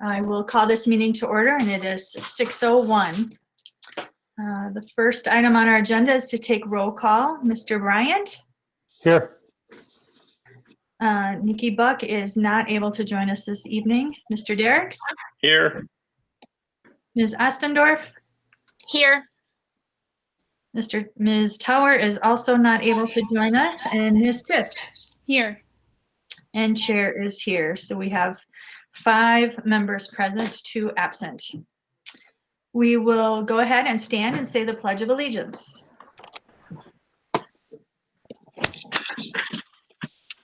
I will call this meeting to order, and it is 6:01. The first item on our agenda is to take roll call. Mr. Bryant? Here. Nikki Buck is not able to join us this evening. Mr. Derricks? Here. Ms. Ostendorf? Here. Ms. Tower is also not able to join us, and Ms. Tift? Here. And Chair is here. So we have 5 members present, 2 absent. We will go ahead and stand and say the Pledge of Allegiance.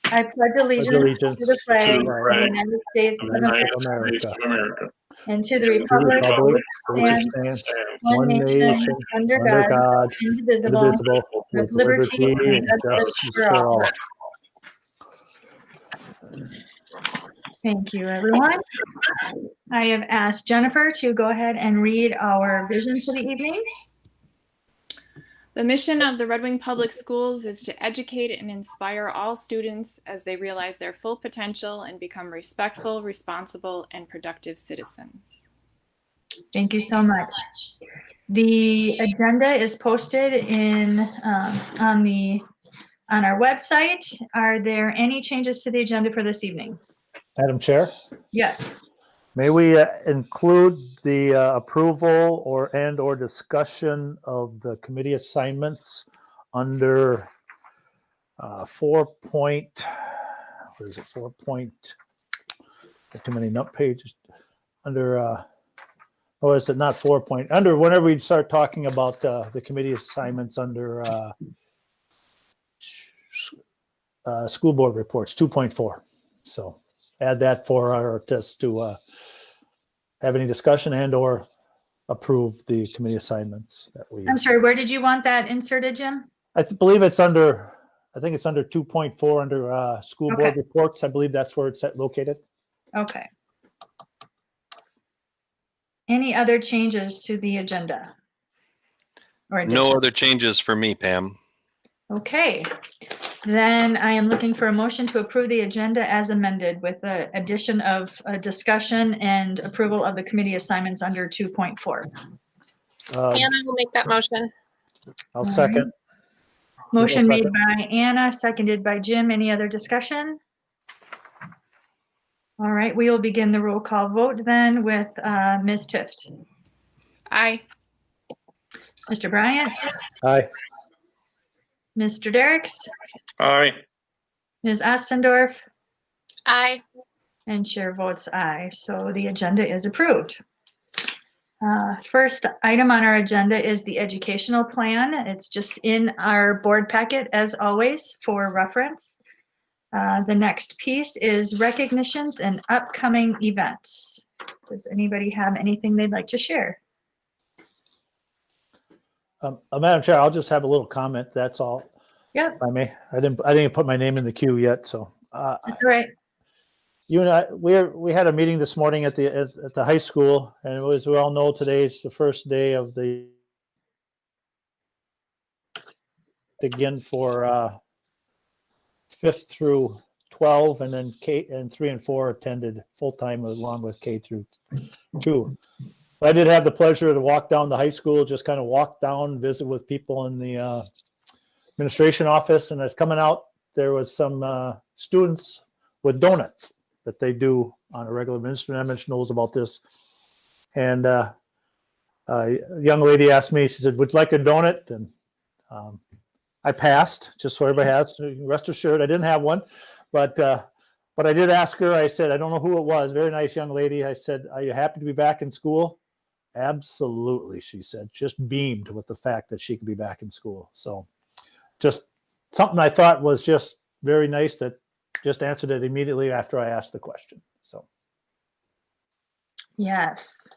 I pledge allegiance to the flag of the United States of America and to the republic which stands one nation under God, indivisible, with liberty and justice for all. Thank you, everyone. I have asked Jennifer to go ahead and read our vision for the evening. The mission of the Red Wing Public Schools is to educate and inspire all students as they realize their full potential and become respectful, responsible, and productive citizens. Thank you so much. The agenda is posted on our website. Are there any changes to the agenda for this evening? Madam Chair, Yes. may we include the approval or discussion of the committee assignments under 4 point, what is it, 4 point, too many nut pages, under, or is it not 4 point, under, whenever we start talking about the committee assignments under school board reports, 2.4. So add that for our test to have any discussion and or approve the committee assignments that we. I'm sorry, where did you want that inserted, Jim? I believe it's under, I think it's under 2.4 under school board Okay. reports. I believe that's where it's located. Okay. Any other changes to the agenda? Or No other changes for me, Pam. Okay. Then I am looking for a motion to approve the agenda as amended with the addition of a discussion and approval of the committee assignments under 2.4. Anna will make that motion. I'll second. Motion made Second. by Anna, seconded by Jim. Any other discussion? All right, we will begin the roll call vote then with Ms. Tift. Aye. Mr. Bryant? Aye. Mr. Derricks? Aye. Ms. Ostendorf? Aye. And chair votes aye. So the agenda is approved. First item on our agenda is the educational plan. It's just in our board packet as always for reference. The next piece is recognitions and upcoming events. Does anybody have anything they'd like to share? Madam Chair, I'll just have a little comment. That's all. Yep. If I may. I didn't put my name in the queue yet, so. That's all right. You and I, we had a meeting this morning at the high school, and as we all know, today's the first day of the again for 5th through 12, and then K and 3 and 4 attended full time along with K through 2. But I did have the pleasure to walk down the high school, just kind of walk down, visit with people in the administration office, and as coming out, there was some students with donuts that they do on a regular basis. Emmett knows about this. And a young lady asked me, she said, would you like a donut? And I passed, just so everybody has, rest assured, I didn't have one. But I did ask her, I said, I don't know who it was, very nice young lady. I said, are you happy to be back in school? Absolutely, she said, just beamed with the fact that she could be back in school. So just something I thought was just very nice, that just answered it immediately after I asked the question. So. Yes.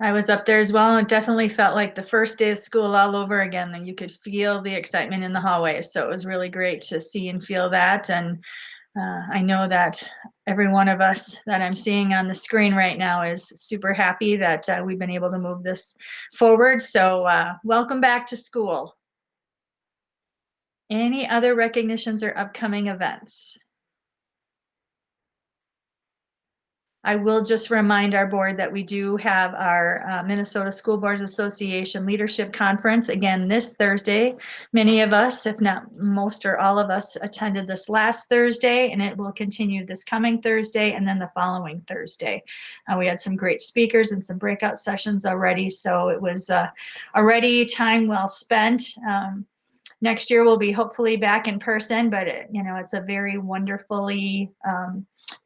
I was up there as well, and it definitely felt like the first day of school all over again, and you could feel the excitement in the hallways. So it was really great to see and feel that. And I know that every one of us that I'm seeing on the screen right now is super happy that we've been able to move this forward. So welcome back to school. Any other recognitions or upcoming events? I will just remind our board that we do have our Minnesota School Boards Association Leadership Conference again this Thursday. Many of us, if not most or all of us, attended this last Thursday, and it will continue this coming Thursday and then the following Thursday. We had some great speakers and some breakout sessions already, so it was already time well spent. Next year we'll be hopefully back in person, but it's a very wonderfully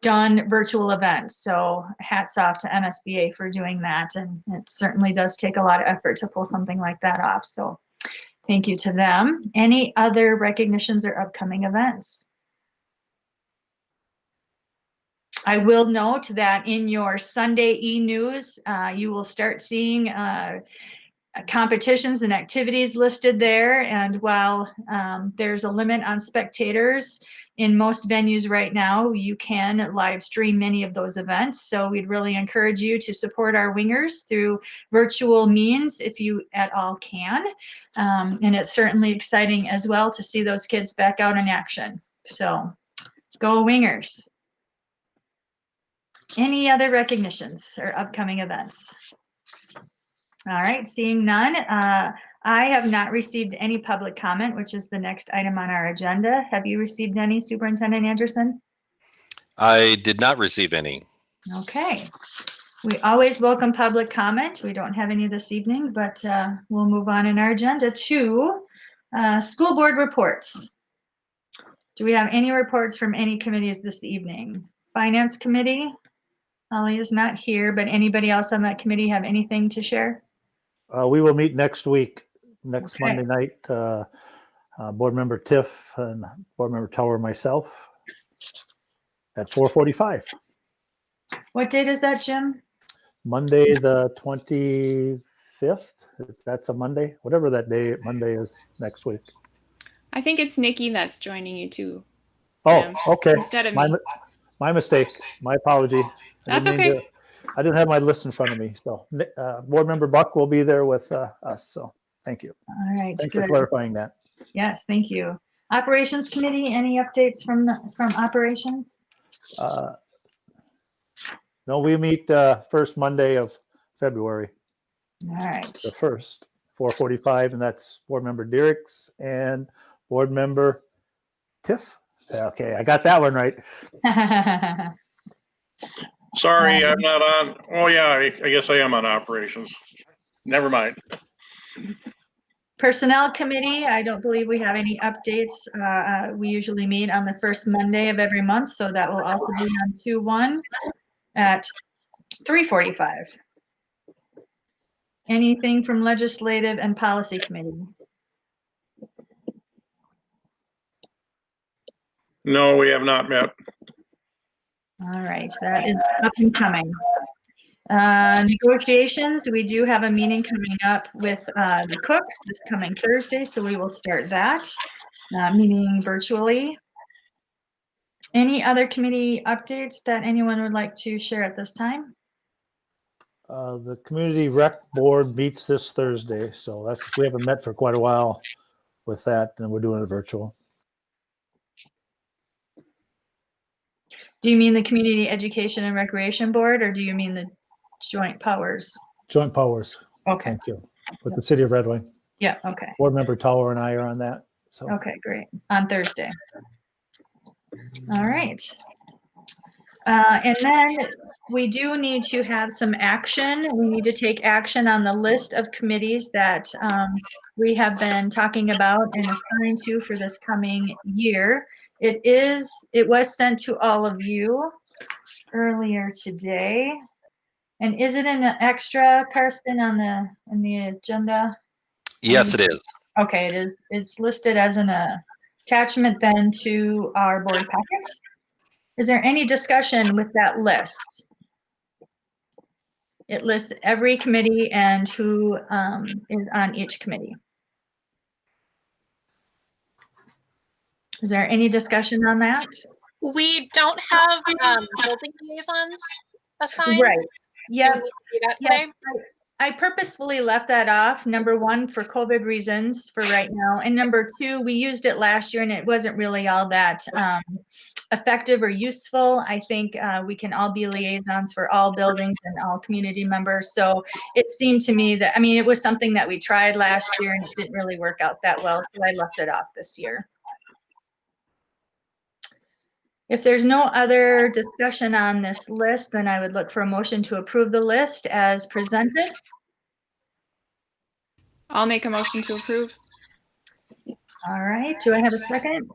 done virtual event. So hats off to MSBA for doing that. And it certainly does take a lot of effort to pull something like that off. So thank you to them. Any other recognitions or upcoming events? I will note that in your Sunday e-news, you will start seeing competitions and activities listed there. And while there's a limit on spectators in most venues right now, you can live stream many of those events. So we'd really encourage you to support our wingers through virtual means if you at all can. And it's certainly exciting as well to see those kids back out in action. So go wingers. Any other recognitions or upcoming events? All right, seeing none, I have not received any public comment, which is the next item on our agenda. Have you received any, Superintendent Anderson? I did not receive any. Okay. We always welcome public comment. We don't have any this evening, but we'll move on in our agenda to school board reports. Do we have any reports from any committees this evening? Finance committee? Holly is not here, but anybody else on that committee have anything to share? We will meet next week, next Okay. Monday night. Board member Tiff and board member Tower and myself at 4:45. What date is that, Jim? Monday, the 25th. If that's a Monday, whatever that day, Monday is next week. I think it's Nikki that's joining you too. Oh, Jim, okay. instead of me. My mistake. My apology. That's okay. I didn't have my list in front of me. So board member Buck will be there with us. So thank you. All right, Thanks good. for clarifying that. Yes, thank you. Operations committee, any updates from operations? No, we meet first Monday of February, All right. the 1st, 4:45, and that's board member Dierks and board member Tiff. Okay, I got that one right. Sorry, I'm not on. Oh, yeah, I guess I am on operations. Never mind. Personnel committee, I don't believe we have any updates. We usually meet on the first Monday of every month, so that will also be on 2/1 at 3:45. Anything from legislative and policy committee? No, we have not met. All right, that is up and coming. Negotiations, we do have a meeting coming up with the cooks this coming Thursday, so we will start that meeting virtually. Any other committee updates that anyone would like to share at this time? The community rec board meets this Thursday, so we haven't met for quite a while with that, and we're doing it virtual. Do you mean the Community Education and Recreation Board, or do you mean the Joint Powers? Joint powers. Okay. Thank you. With the city of Red Wing. Yeah, okay. Board member Tower and I are on that. So Okay, great. On Thursday. All right. And then we do need to have some action. We need to take action on the list of committees that we have been talking about and assigned to for this coming year. It was sent to all of you earlier today. And is it an extra, Karsten, in the agenda? Yes, it is. Okay, it is. It's listed as an attachment then to our board packet. Is there any discussion with that list? It lists every committee and who is on each committee. Is there any discussion on that? We don't have building liaisons assigned. Right. Yeah. Do we do that today? I purposefully left that off, number one, for COVID reasons for right now. And number two, we used it last year and it wasn't really all that effective or useful. I think we can all be liaisons for all buildings and all community members. So it seemed to me that, I mean, it was something that we tried last year and it didn't really work out that well. So I left it off this year. If there's no other discussion on this list, then I would look for a motion to approve the list as presented. I'll make a motion to approve. All right, do I have a second?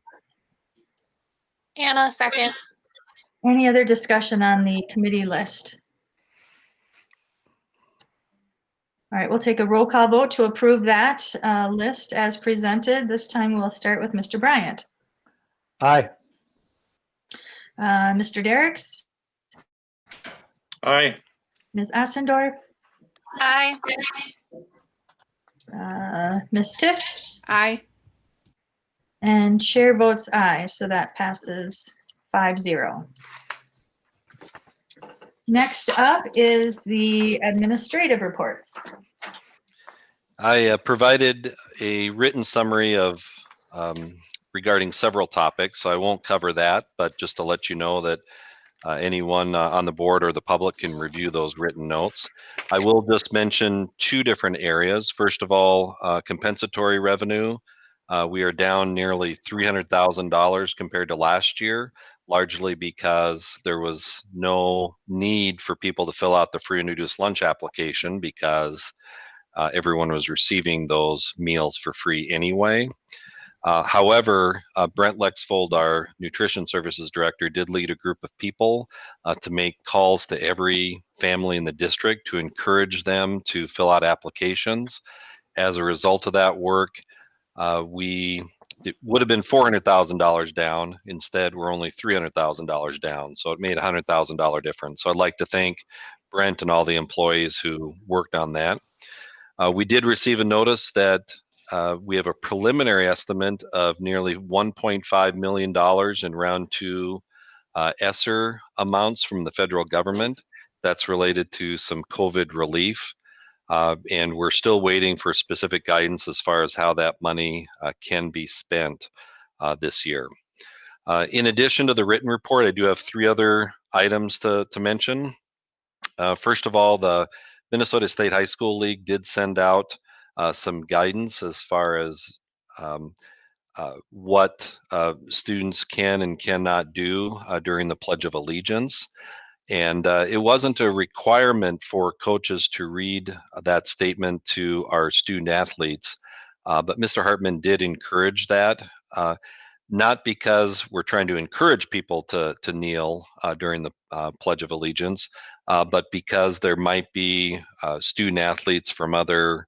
Anna, second. Any other discussion on the committee list? All right, we'll take a roll call vote to approve that list as presented. This time we'll start with Mr. Bryant. Aye. Mr. Derricks, Aye. Ms. Ostendorf, Aye. Ms. Tift, Aye. and chair votes aye, so that passes 5-0. Next up is the administrative reports. I provided a written summary of regarding several topics, so I won't cover that, but just to let you know that anyone on the board or the public can review those written notes. I will just mention two different areas. First of all, compensatory revenue. We are down nearly $300,000 compared to last year, largely because there was no need for people to fill out the free and reduced lunch application because everyone was receiving those meals for free anyway. However, Brent Lexfold, our nutrition services director, did lead a group of people to make calls to every family in the district to encourage them to fill out applications. As a result of that work, it would have been $400,000 down. Instead, we're only $300,000 down. So it made a $100,000 difference. So I'd like to thank Brent and all the employees who worked on that. We did receive a notice that we have a preliminary estimate of nearly $1.5 million in round two ESSER amounts from the federal government. That's related to some COVID relief. And we're still waiting for specific guidance as far as how that money can be spent this year. In addition to the written report, I do have three other items to mention. First of all, the Minnesota State High School League did send out some guidance as far as what students can and cannot do during the Pledge of Allegiance. And it wasn't a requirement for coaches to read that statement to our student athletes, but Mr. Hartman did encourage that, not because we're trying to encourage people to kneel during the Pledge of Allegiance, but because there might be student athletes from other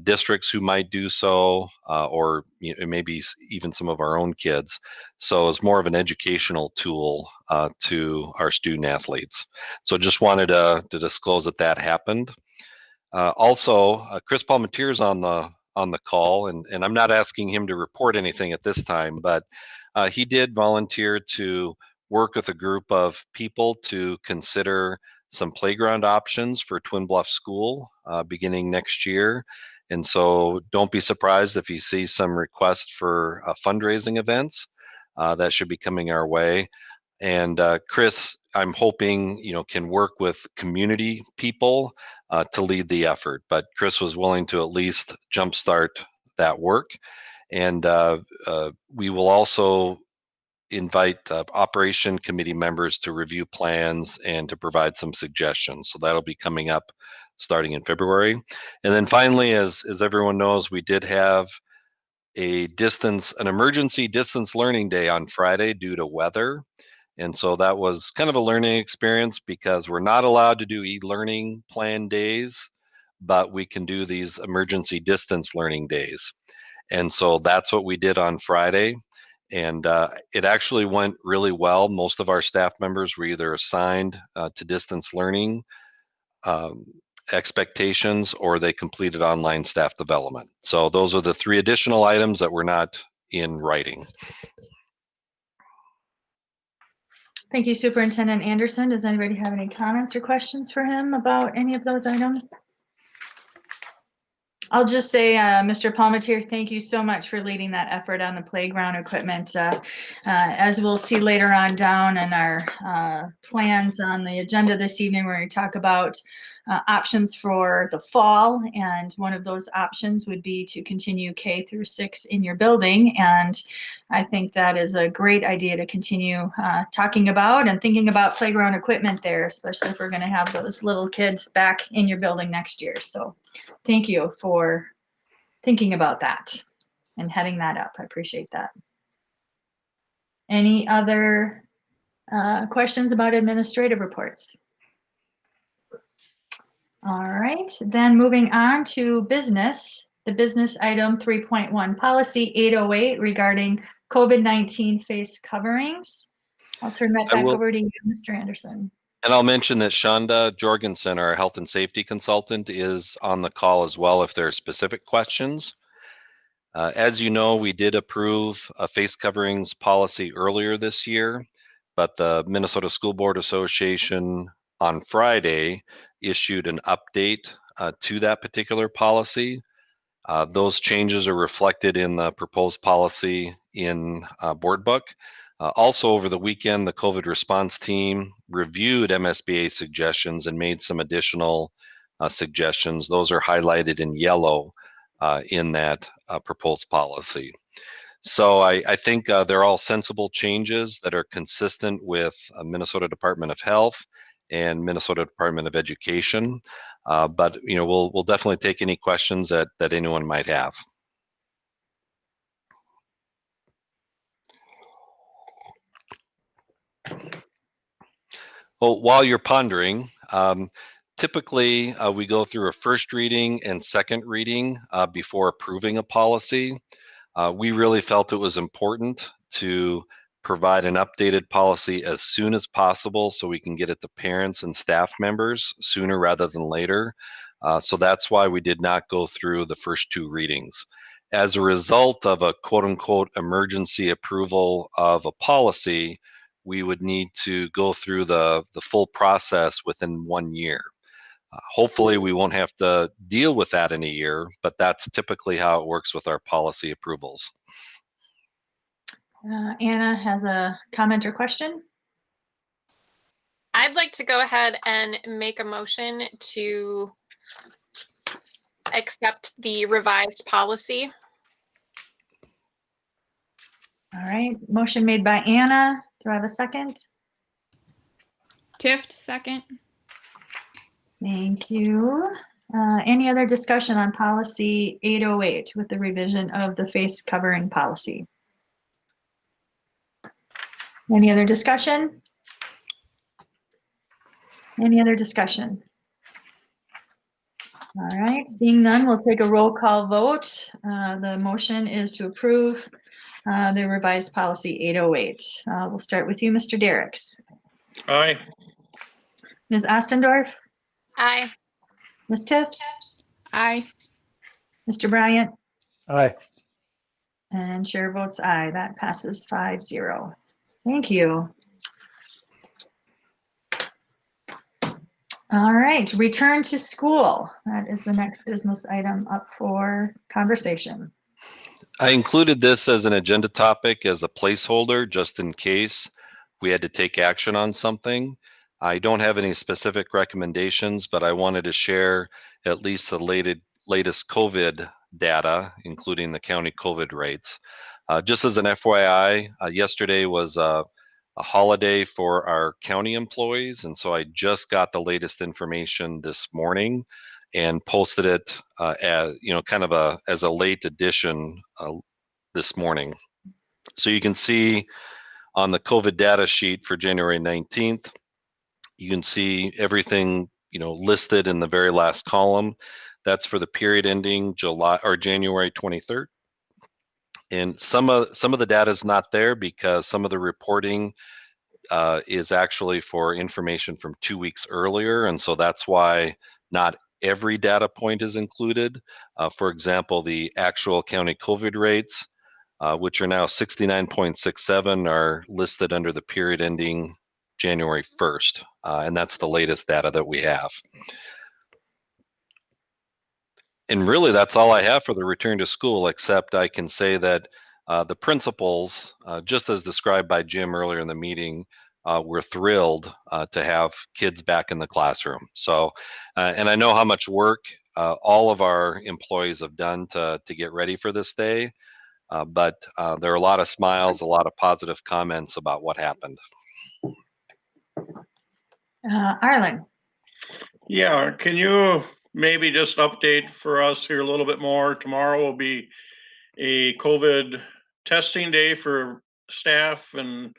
districts who might do so, or maybe even some of our own kids. So it's more of an educational tool to our student athletes. So just wanted to disclose that happened. Also, Chris Palmatier is on the call, and I'm not asking him to report anything at this time, but he did volunteer to work with a group of people to consider some playground options for Twin Bluff School beginning next year. And so don't be surprised if you see some requests for fundraising events that should be coming our way. And Chris, I'm hoping, can work with community people to lead the effort. But Chris was willing to at least jumpstart that work. And we will also invite operation committee members to review plans and to provide some suggestions. So that'll be coming up starting in February. And then finally, as everyone knows, we did have an emergency distance learning day on Friday due to weather. And so that was kind of a learning experience because we're not allowed to do e-learning plan days, but we can do these emergency distance learning days. And so that's what we did on Friday. And it actually went really well. Most of our staff members were either assigned to distance learning expectations or they completed online staff development. So those are the three additional items that were not in writing. Thank you, Superintendent Anderson. Does anybody have any comments or questions for him about any of those items? I'll just say, Mr. Palmetier, thank you so much for leading that effort on the playground equipment. As we'll see later on down in our plans on the agenda this evening, we're going to talk about options for the fall. And one of those options would be to continue K through 6 in your building. And I think that is a great idea to continue talking about and thinking about playground equipment there, especially if we're going to have those little kids back in your building next year. So thank you for thinking about that and heading that up. I appreciate that. Any other questions about administrative reports? All right, then moving on to business, the business item 3.1, policy 808 regarding COVID-19 face coverings. I'll turn that back over to you, Mr. Anderson. And I'll mention that Shonda Jorgensen, our health and safety consultant, is on the call as well if there are specific questions. As you know, we did approve a face coverings policy earlier this year, but the Minnesota School Board Association on Friday issued an update to that particular policy. Those changes are reflected in the proposed policy in board book. Also over the weekend, the COVID response team reviewed MSBA suggestions and made some additional suggestions. Those are highlighted in yellow in that proposed policy. So I think they're all sensible changes that are consistent with Minnesota Department of Health and Minnesota Department of Education. But you know, we'll definitely take any questions that anyone might have. Well, while you're pondering, typically we go through a first reading and second reading before approving a policy. We really felt it was important to provide an updated policy as soon as possible so we can get it to parents and staff members sooner rather than later. So that's why we did not go through the first two readings. As a result of a quote unquote emergency approval of a policy, we would need to go through the full process within 1 year. Hopefully we won't have to deal with that in a year, but that's typically how it works with our policy approvals. Anna has a comment or question. I'd like to go ahead and make a motion to accept the revised policy. All right, motion made by Anna. Do I have a second? Tift, second. Thank you. Any other discussion on policy 808 with the revision of the face covering policy? Any other discussion? Any other discussion? All right, seeing none, we'll take a roll call vote. The motion is to approve the revised policy 808. We'll start with you, Mr. Derricks. Aye. Ms. Ostendorf? Aye. Ms. Tift? Aye. Mr. Bryant? Aye. And chair votes aye. That passes 5-0. Thank you. All right, return to school. That is the next business item up for conversation. I included this as an agenda topic as a placeholder just in case we had to take action on something. I don't have any specific recommendations, but I wanted to share at least the latest COVID data, including the county COVID rates. Just as an FYI, yesterday was a holiday for our county employees, and so I just got the latest information this morning and posted it as kind of as a late addition this morning. So you can see on the COVID data sheet for January 19th, you can see everything listed in the very last column. That's for the period ending January 23rd. And some of the data is not there because some of the reporting is actually for information from 2 weeks earlier, and so that's why not every data point is included. For example, the actual county COVID rates, which are now 69.67, are listed under the period ending January 1st, and that's the latest data that we have. And really, that's all I have for the return to school, except I can say that the principals, just as described by Jim earlier in the meeting, were thrilled to have kids back in the classroom. So, and I know how much work all of our employees have done to get ready for this day, but there are a lot of smiles, a lot of positive comments about what happened. Arlen. Yeah, can you maybe just update for us here a little bit more? Tomorrow will be a COVID testing day for staff and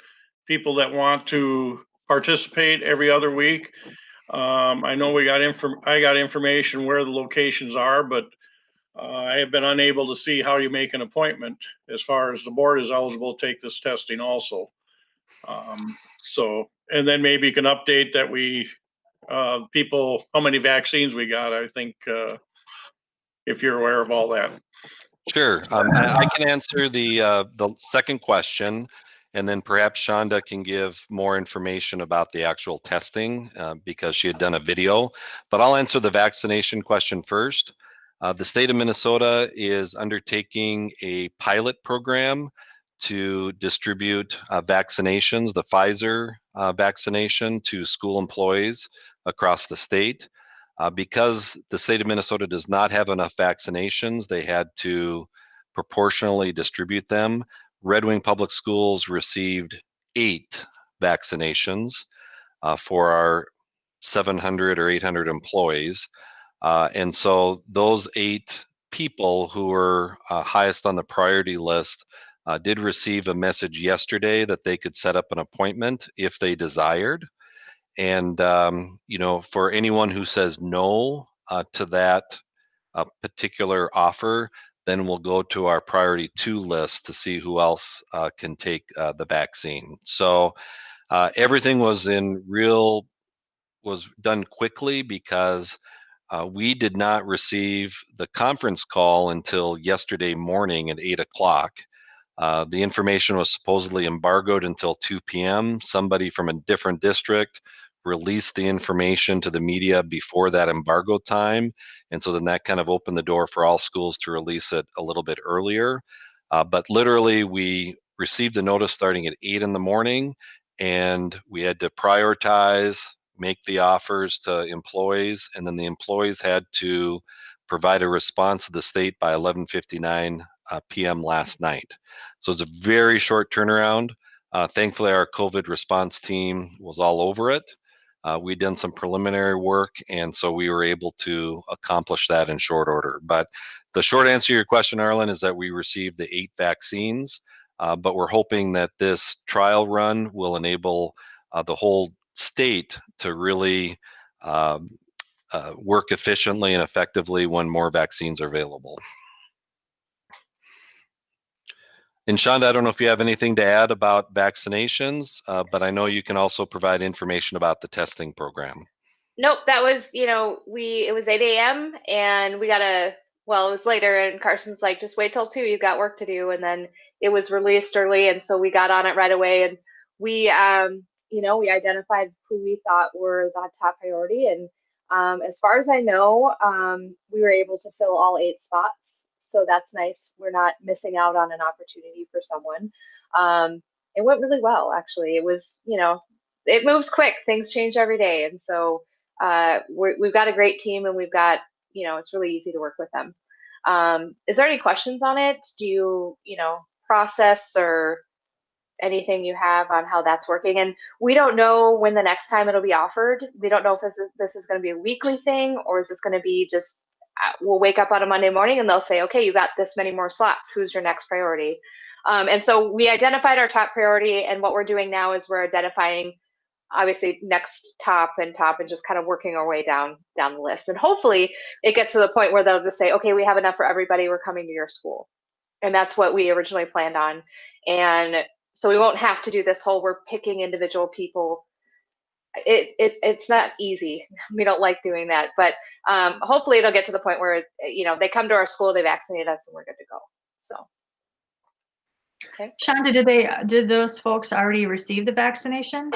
people that want to participate every other week. I know I got information where the locations are, but I have been unable to see how you make an appointment as far as the board is eligible to take this testing also. So, and then maybe you can update that people, how many vaccines we got, I think, if you're aware of all that. Sure. I can answer the second question, and then perhaps Shonda can give more information about the actual testing because she had done a video. But I'll answer the vaccination question first. The state of Minnesota is undertaking a pilot program to distribute vaccinations, the Pfizer vaccination, to school employees across the state. Because the state of Minnesota does not have enough vaccinations, they had to proportionally distribute them. Red Wing Public Schools received 8 vaccinations for our 700 or 800 employees. And so those 8 people who were highest on the priority list did receive a message yesterday that they could set up an appointment if they desired. And, you know, for anyone who says no to that particular offer, then we'll go to our priority 2 list to see who else can take the vaccine. So everything was done quickly because we did not receive the conference call until yesterday morning at 8 o'clock. The information was supposedly embargoed until 2 p.m. Somebody from a different district released the information to the media before that embargo time. And so then that kind of opened the door for all schools to release it a little bit earlier. But literally, we received a notice starting at 8 in the morning, and we had to prioritize, make the offers to employees, and then the employees had to provide a response to the state by 11:59 p.m. last night. So it's a very short turnaround. Thankfully, our COVID response team was all over it. We'd done some preliminary work, and so we were able to accomplish that in short order. But the short answer to your question, Arlen, is that we received the 8 vaccines, but we're hoping that this trial run will enable the whole state to really work efficiently and effectively when more vaccines are available. And Shonda, I don't know if you have anything to add about vaccinations, but I know you can also provide information about the testing program. Nope, that was, it was 8 a.m. and it was later, and Carson's like, just wait till 2, you've got work to do. And then it was released early, and so we got on it right away. And we, we identified who we thought were the top priority. And as far as I know, we were able to fill all 8 spots. So that's nice. We're not missing out on an opportunity for someone. It went really well, actually. It was, it moves quick. Things change every day. And so we've got a great team, and we've got, it's really easy to work with them. Is there any questions on it? Do you, process or anything you have on how that's working? And we don't know when the next time it'll be offered. We don't know if this is going to be a weekly thing, or is this going to be just, we'll wake up on a Monday morning and they'll say, okay, you got this many more slots. Who's your next priority? And so we identified our top priority, and what we're doing now is we're identifying obviously next top and just kind of working our way down the list. And hopefully it gets to the point where they'll just say, okay, we have enough for everybody, we're coming to your school. And that's what we originally planned on. And so we won't have to do this whole, we're picking individual people. It's not easy. We don't like doing that, but hopefully it'll get to the point where, they come to our school, they vaccinate us, and we're good to go. So. Okay. Shonda, did those folks already receive the vaccination?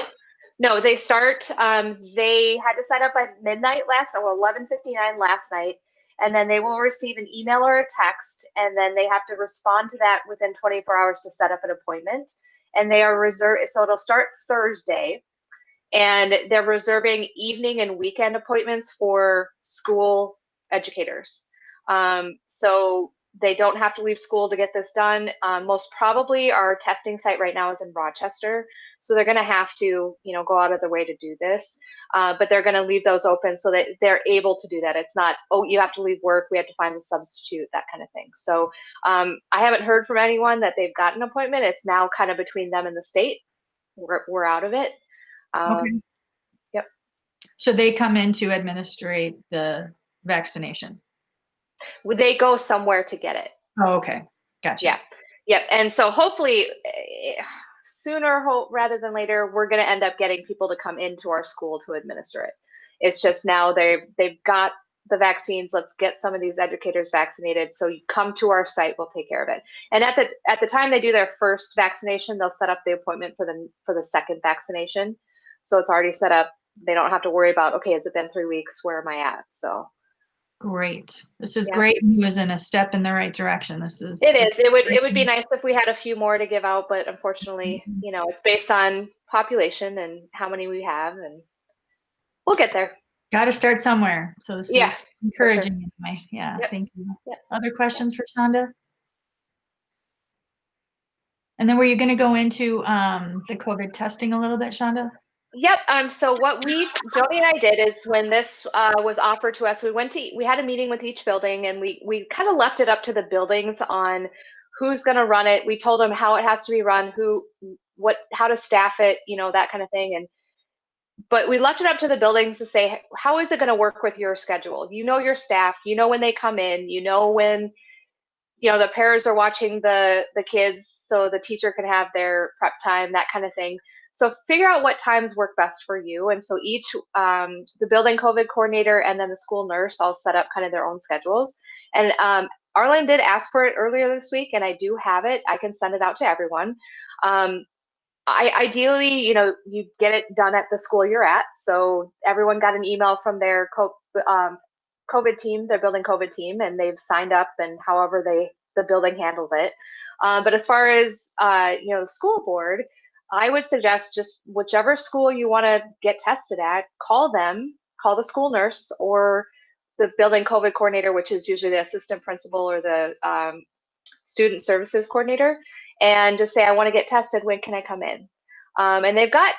No, they start, they had to sign up by midnight or 11:59 last night. and then they will receive an email or a text, and then they have to respond to that within 24 hours to set up an appointment. And they are reserved, so it'll start Thursday, and they're reserving evening and weekend appointments for school educators. So they don't have to leave school to get this done. Most probably our testing site right now is in Rochester. So they're gonna have to, go out of their way to do this. But they're gonna leave those open so that they're able to do that. It's not, oh, you have to leave work, we have to find a substitute, that kind of thing. So I haven't heard from anyone that they've got an appointment. It's now kind of between them and the state. We're out of it. Okay. Yep. So they come in to administrate the vaccination. Would they go somewhere to get it? Oh, okay. Gotcha. Yeah. Yep. And so hopefully sooner rather than later, we're going to end up getting people to come into our school to administer it. It's just now they've got the vaccines. Let's get some of these educators vaccinated. So you come to our site, we'll take care of it. And at the time they do their first vaccination, they'll set up the appointment for the second vaccination. So it's already set up. They don't have to worry about, okay, has it been 3 weeks? Where am I at? So. Great. This is Yeah. great news and a step in the right direction. This is. It is. It would be nice if we had a few more to give out, but unfortunately, it's based on population and how many we have, and we'll get there. Got to start somewhere. So this is encouraging anyway. Yeah. Yep. Thank you. Yep. Other questions for Shonda? And then were you going to go into the COVID testing a little bit, Shonda? Yep. So what Joni and I did is when this was offered to us, we had a meeting with each building, and we kind of left it up to the buildings on who's going to run it. We told them how it has to be run, how to staff it, that kind of thing. But we left it up to the buildings to say, how is it going to work with your schedule? Your staff, when they come in, when the parents are watching the kids, so the teacher can have their prep time, that kind of thing. So figure out what times work best for you. And so each, the building COVID coordinator and then the school nurse all set up kind of their own schedules. And Arlen did ask for it earlier this week, and I do have it. I can send it out to everyone. Ideally, you get it done at the school you're at. So everyone got an email from their COVID team, their building COVID team, and they've signed up, and however the building handles it. But as far as the school board, I would suggest just whichever school you want to get tested at, call the school nurse or the building COVID coordinator, which is usually the assistant principal or the student services coordinator, and just say, I want to get tested. When can I come in? And they've got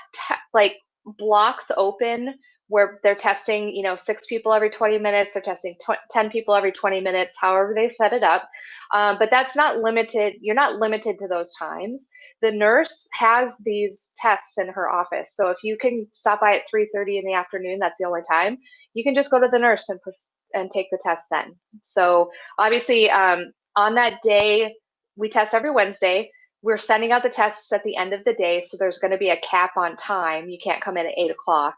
blocks open where they're testing, 6 people every 20 minutes. They're testing 10 people every 20 minutes, however they set it up. But that's not limited. You're not limited to those times. The nurse has these tests in her office. So if you can stop by at 3:30 in the afternoon, that's the only time, you can just go to the nurse and take the test then. So obviously on that day, we test every Wednesday. We're sending out the tests at the end of the day. So there's going to be a cap on time. You can't come in at 8 o'clock.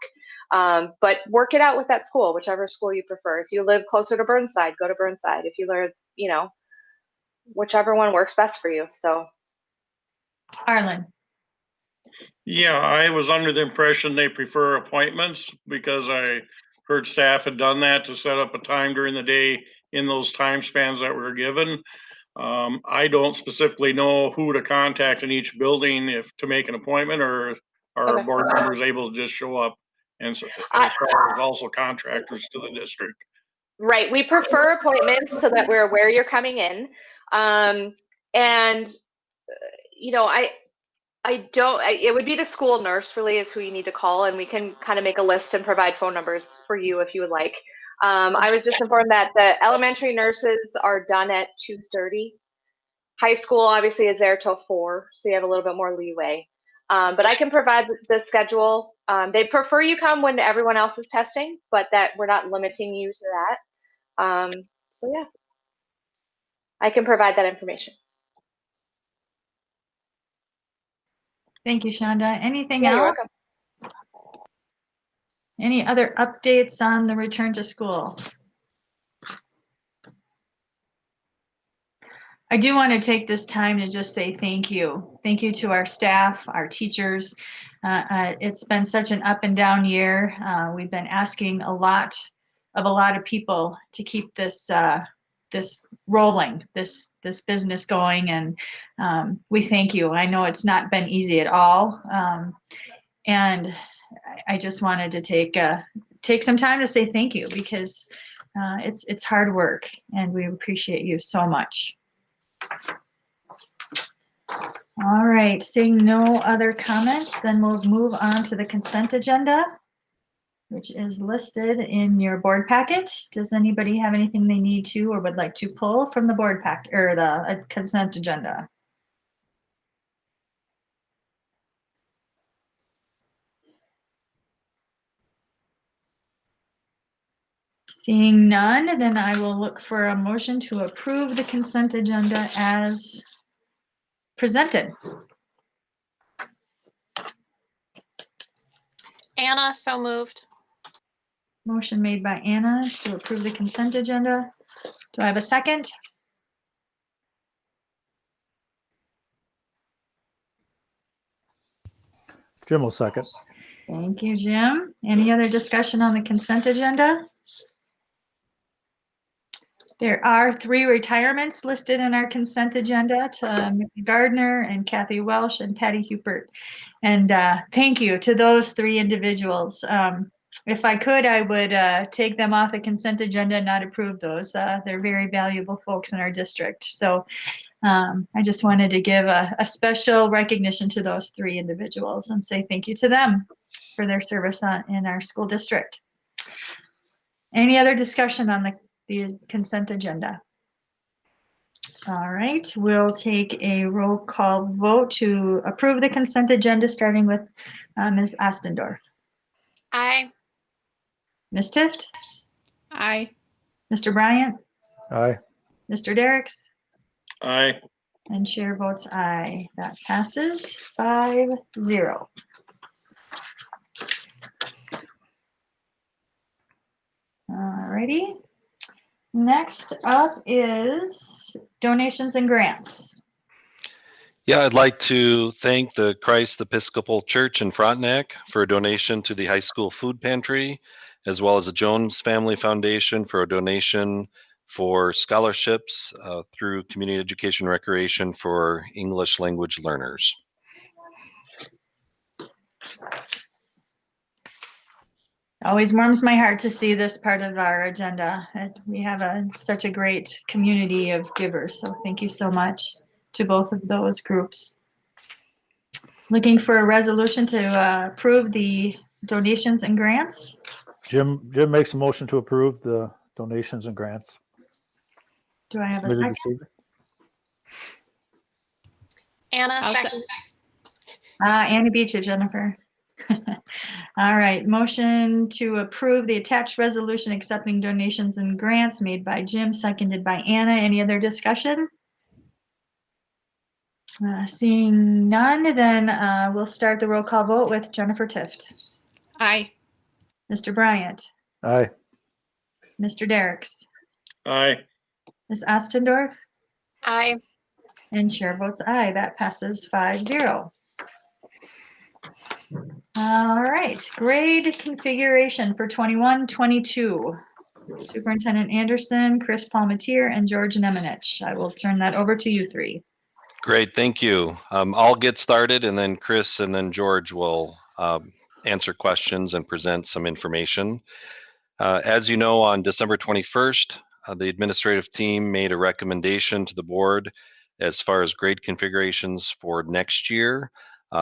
But work it out with that school, whichever school you prefer. If you live closer to Burnside, go to Burnside. If you live, whichever one works best for you. So. Arlen. Yeah, I was under the impression they prefer appointments because I heard staff had done that to set up a time during the day in those time spans that were given. I don't specifically know who to contact in each building to make an appointment, or are board members able to just show up? And so, as far as also contractors to the district. Right. We prefer appointments so that we're aware you're coming in. It would be the school nurse really is who you need to call, and we can kind of make a list and provide phone numbers for you if you would like. I was just informed that the elementary nurses are done at 2:30. High school obviously is there till 4, so you have a little bit more leeway. But I can provide the schedule. They prefer you come when everyone else is testing, but that we're not limiting you to that. So yeah, I can provide that information. Thank you, Shonda. Anything Yeah, you're else? welcome. Any other updates on the return to school? I do want to take this time to just say thank you. Thank you to our staff, our teachers. It's been such an up and down year. We've been asking a lot of a lot of people to keep this this rolling, this business going, and we thank you. I know it's not been easy at all, and I just wanted to take some time to say thank you, because it's hard work, and we appreciate you so much. All right, seeing no other comments, then we'll move on to the consent agenda, which is listed in your board packet. Does anybody have anything they need to or would like to pull from the board pack or the consent agenda? Seeing none, then I will look for a motion to approve the consent agenda as presented. Anna, so moved. Motion made by Anna to approve the consent agenda. Do I have a second? Jim will second. Thank you, Jim. Any other discussion on the consent agenda? There are 3 retirements listed in our consent agenda to Mickey Gardner and Kathy Welsh and Patty Hupert. And thank you to those 3 individuals. If I could, I would take them off the consent agenda and not approve those. They're very valuable folks in our district. So I just wanted to give a special recognition to those 3 individuals and say thank you to them for their service in our school district. Any other discussion on the consent agenda? All right, we'll take a roll call vote to approve the consent agenda, starting with Ms. Ostendorf. Aye. Ms. Tift? Aye. Mr. Bryant? Aye. Mr. Derricks? Aye. And chair votes aye. That passes 5-0. All righty. Next up is donations and grants. Yeah, I'd like to thank the Christ Episcopal Church in Frontenac for a donation to the high school food pantry, as well as the Jones Family Foundation for a donation for scholarships through Community Education Recreation for English language learners. Always warms my heart to see this part of our agenda. We have such a great community of givers, so thank you so much to both of those groups. Looking for a resolution to approve the donations and grants. Jim makes a motion to approve the donations and grants. Do I have a submitted second? this evening. Anna, I'll second. Anna beat you, Jennifer. All right, motion to approve the attached resolution accepting donations and grants made by Jim, seconded by Anna. Any other discussion? Seeing none, then we'll start the roll call vote with Jennifer Tift. Aye. Mr. Bryant. Aye. Mr. Derricks. Aye. Ms. Ostendorf. Aye. And chair votes aye. That passes 5-0. All right, grade configuration for 21-22. Superintendent Anderson, Chris Palmatier, and George Nemenich. I will turn that over to you 3. Great, thank you. I'll get started, and then Chris and then George will answer questions and present some information. As you know, on December 21st, the administrative team made a recommendation to the board as far as grade configurations for next year.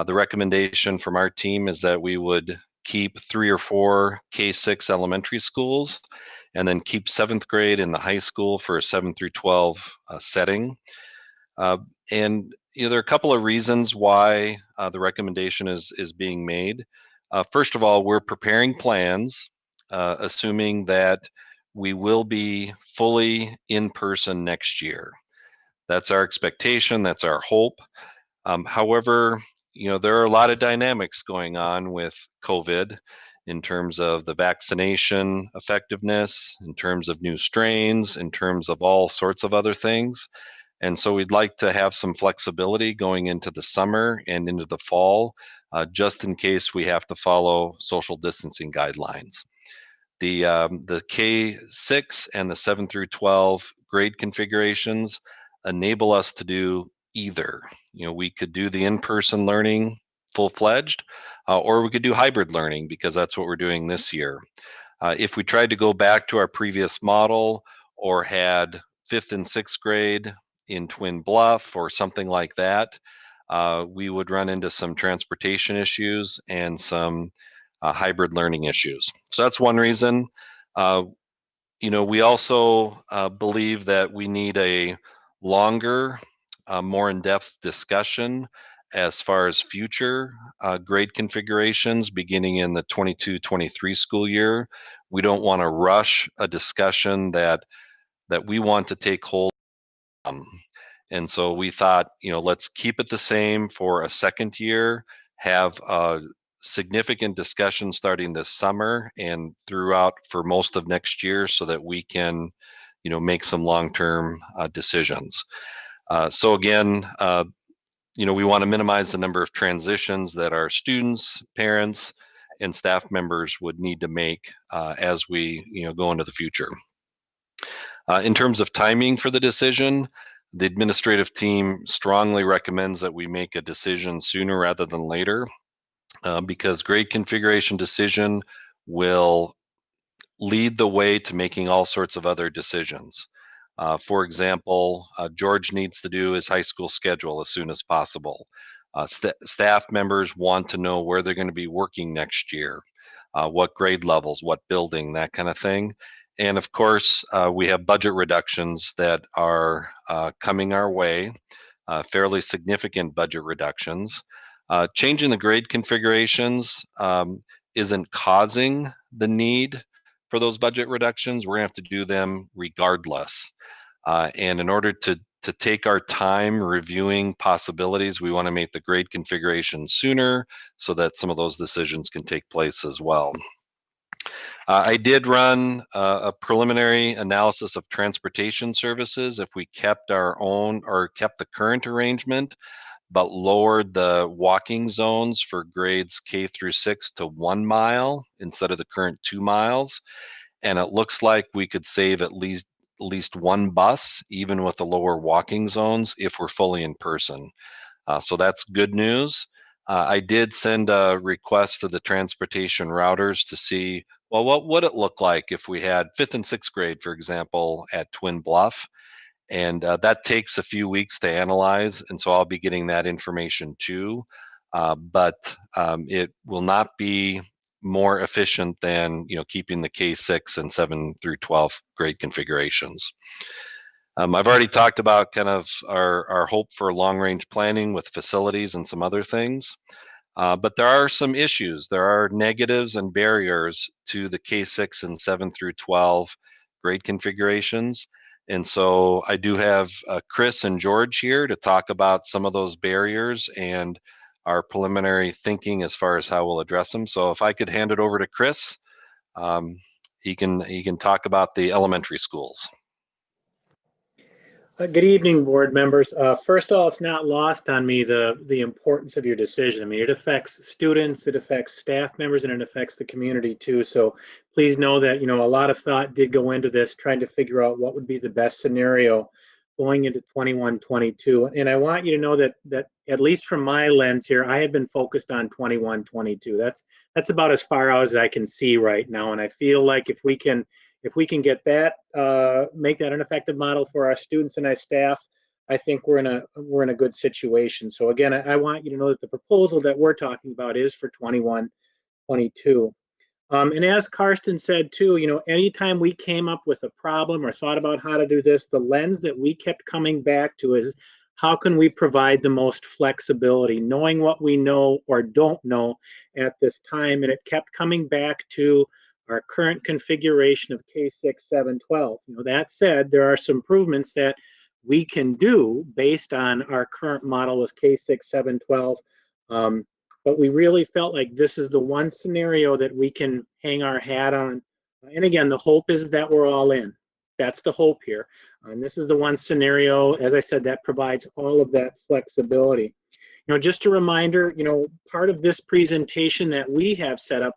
The recommendation from our team is that we would keep 3 or 4 K-6 elementary schools and then keep 7th grade in the high school for a 7 through 12 setting. And there are a couple of reasons why the recommendation is being made. First of all, we're preparing plans, assuming that we will be fully in person next year. That's our expectation, that's our hope. However, there are a lot of dynamics going on with COVID in terms of the vaccination effectiveness, in terms of new strains, in terms of all sorts of other things. And so we'd like to have some flexibility going into the summer and into the fall, just in case we have to follow social distancing guidelines. The K6 and the 7 through 12 grade configurations enable us to do either. You know, we could do the in-person learning full-fledged, or we could do hybrid learning, because that's what we're doing this year. If we tried to go back to our previous model, or had 5th and 6th grade in Twin Bluff or something like that, we would run into some transportation issues and some hybrid learning issues. So that's one reason. You know, we also believe that we need a longer, more in-depth discussion as far as future grade configurations beginning in the 22-23 school year. We don't want to rush a discussion that we want to take hold on. And so we thought, you know, let's keep it the same for a second year, have a significant discussion starting this summer and throughout for most of next year, so that we can, you know, make some long-term decisions. So again, you know, we want to minimize the number of transitions that our students, parents, and staff members would need to make as we, you know, go into the future. In terms of timing for the decision, the administrative team strongly recommends that we make a decision sooner rather than later, because grade configuration decision will lead the way to making all sorts of other decisions. For example, George needs to do his high school schedule as soon as possible. Staff members want to know where they're going to be working next year, what grade levels, what building, that kind of thing. And of course, we have budget reductions that are coming our way, fairly significant budget reductions. Changing the grade configurations isn't causing the need for those budget reductions. We're going to have to do them regardless. And in order to take our time reviewing possibilities, we want to make the grade configuration sooner so that some of those decisions can take place as well. I did run a preliminary analysis of transportation services. If we kept our own, or kept the current arrangement, but lowered the walking zones for grades K through 6 to 1 mile instead of the current 2 miles. And it looks like we could save at least one bus, even with the lower walking zones, if we're fully in person. So that's good news. I did send a request to the transportation routers to see, well, what would it look like if we had 5th and 6th grade, for example, at Twin Bluff? And that takes a few weeks to analyze, and so I'll be getting that information too. But it will not be more efficient than, you know, keeping the K6 and 7 through 12 grade configurations. I've already talked about kind of our hope for long-range planning with facilities and some other things. But there are some issues. There are negatives and barriers to the K6 and 7 through 12 grade configurations. And so I do have Chris and George here to talk about some of those barriers and our preliminary thinking as far as how we'll address them. So if I could hand it over to Chris, he can talk about the elementary schools. Good evening, board members. First of all, it's not lost on me the importance of your decision. I mean, it affects students, it affects staff members, and it affects the community too. So please know that, you know, a lot of thought did go into this, trying to figure out what would be the best scenario going into 21-22. And I want you to know that at least from my lens here, I have been focused on 21-22. That's about as far out as I can see right now. And I feel like if we can get that, make that an effective model for our students and our staff, I think we're in a good situation. So again, I want you to know that the proposal that we're talking about is for 21-22. And as Karsten said too, you know, anytime we came up with a problem or thought about how to do this, the lens that we kept coming back to is, how can we provide the most flexibility, knowing what we know or don't know at this time? And it kept coming back to our current configuration of K6, 7, 12. You know, that said, there are some improvements that we can do based on our current model with K6, 7, 12. But we really felt like this is the one scenario that we can hang our hat on. And again, the hope is that we're all in. That's the hope here. And this is the one scenario, as I said, that provides all of that flexibility. You know, just a reminder, you know, part of this presentation that we have set up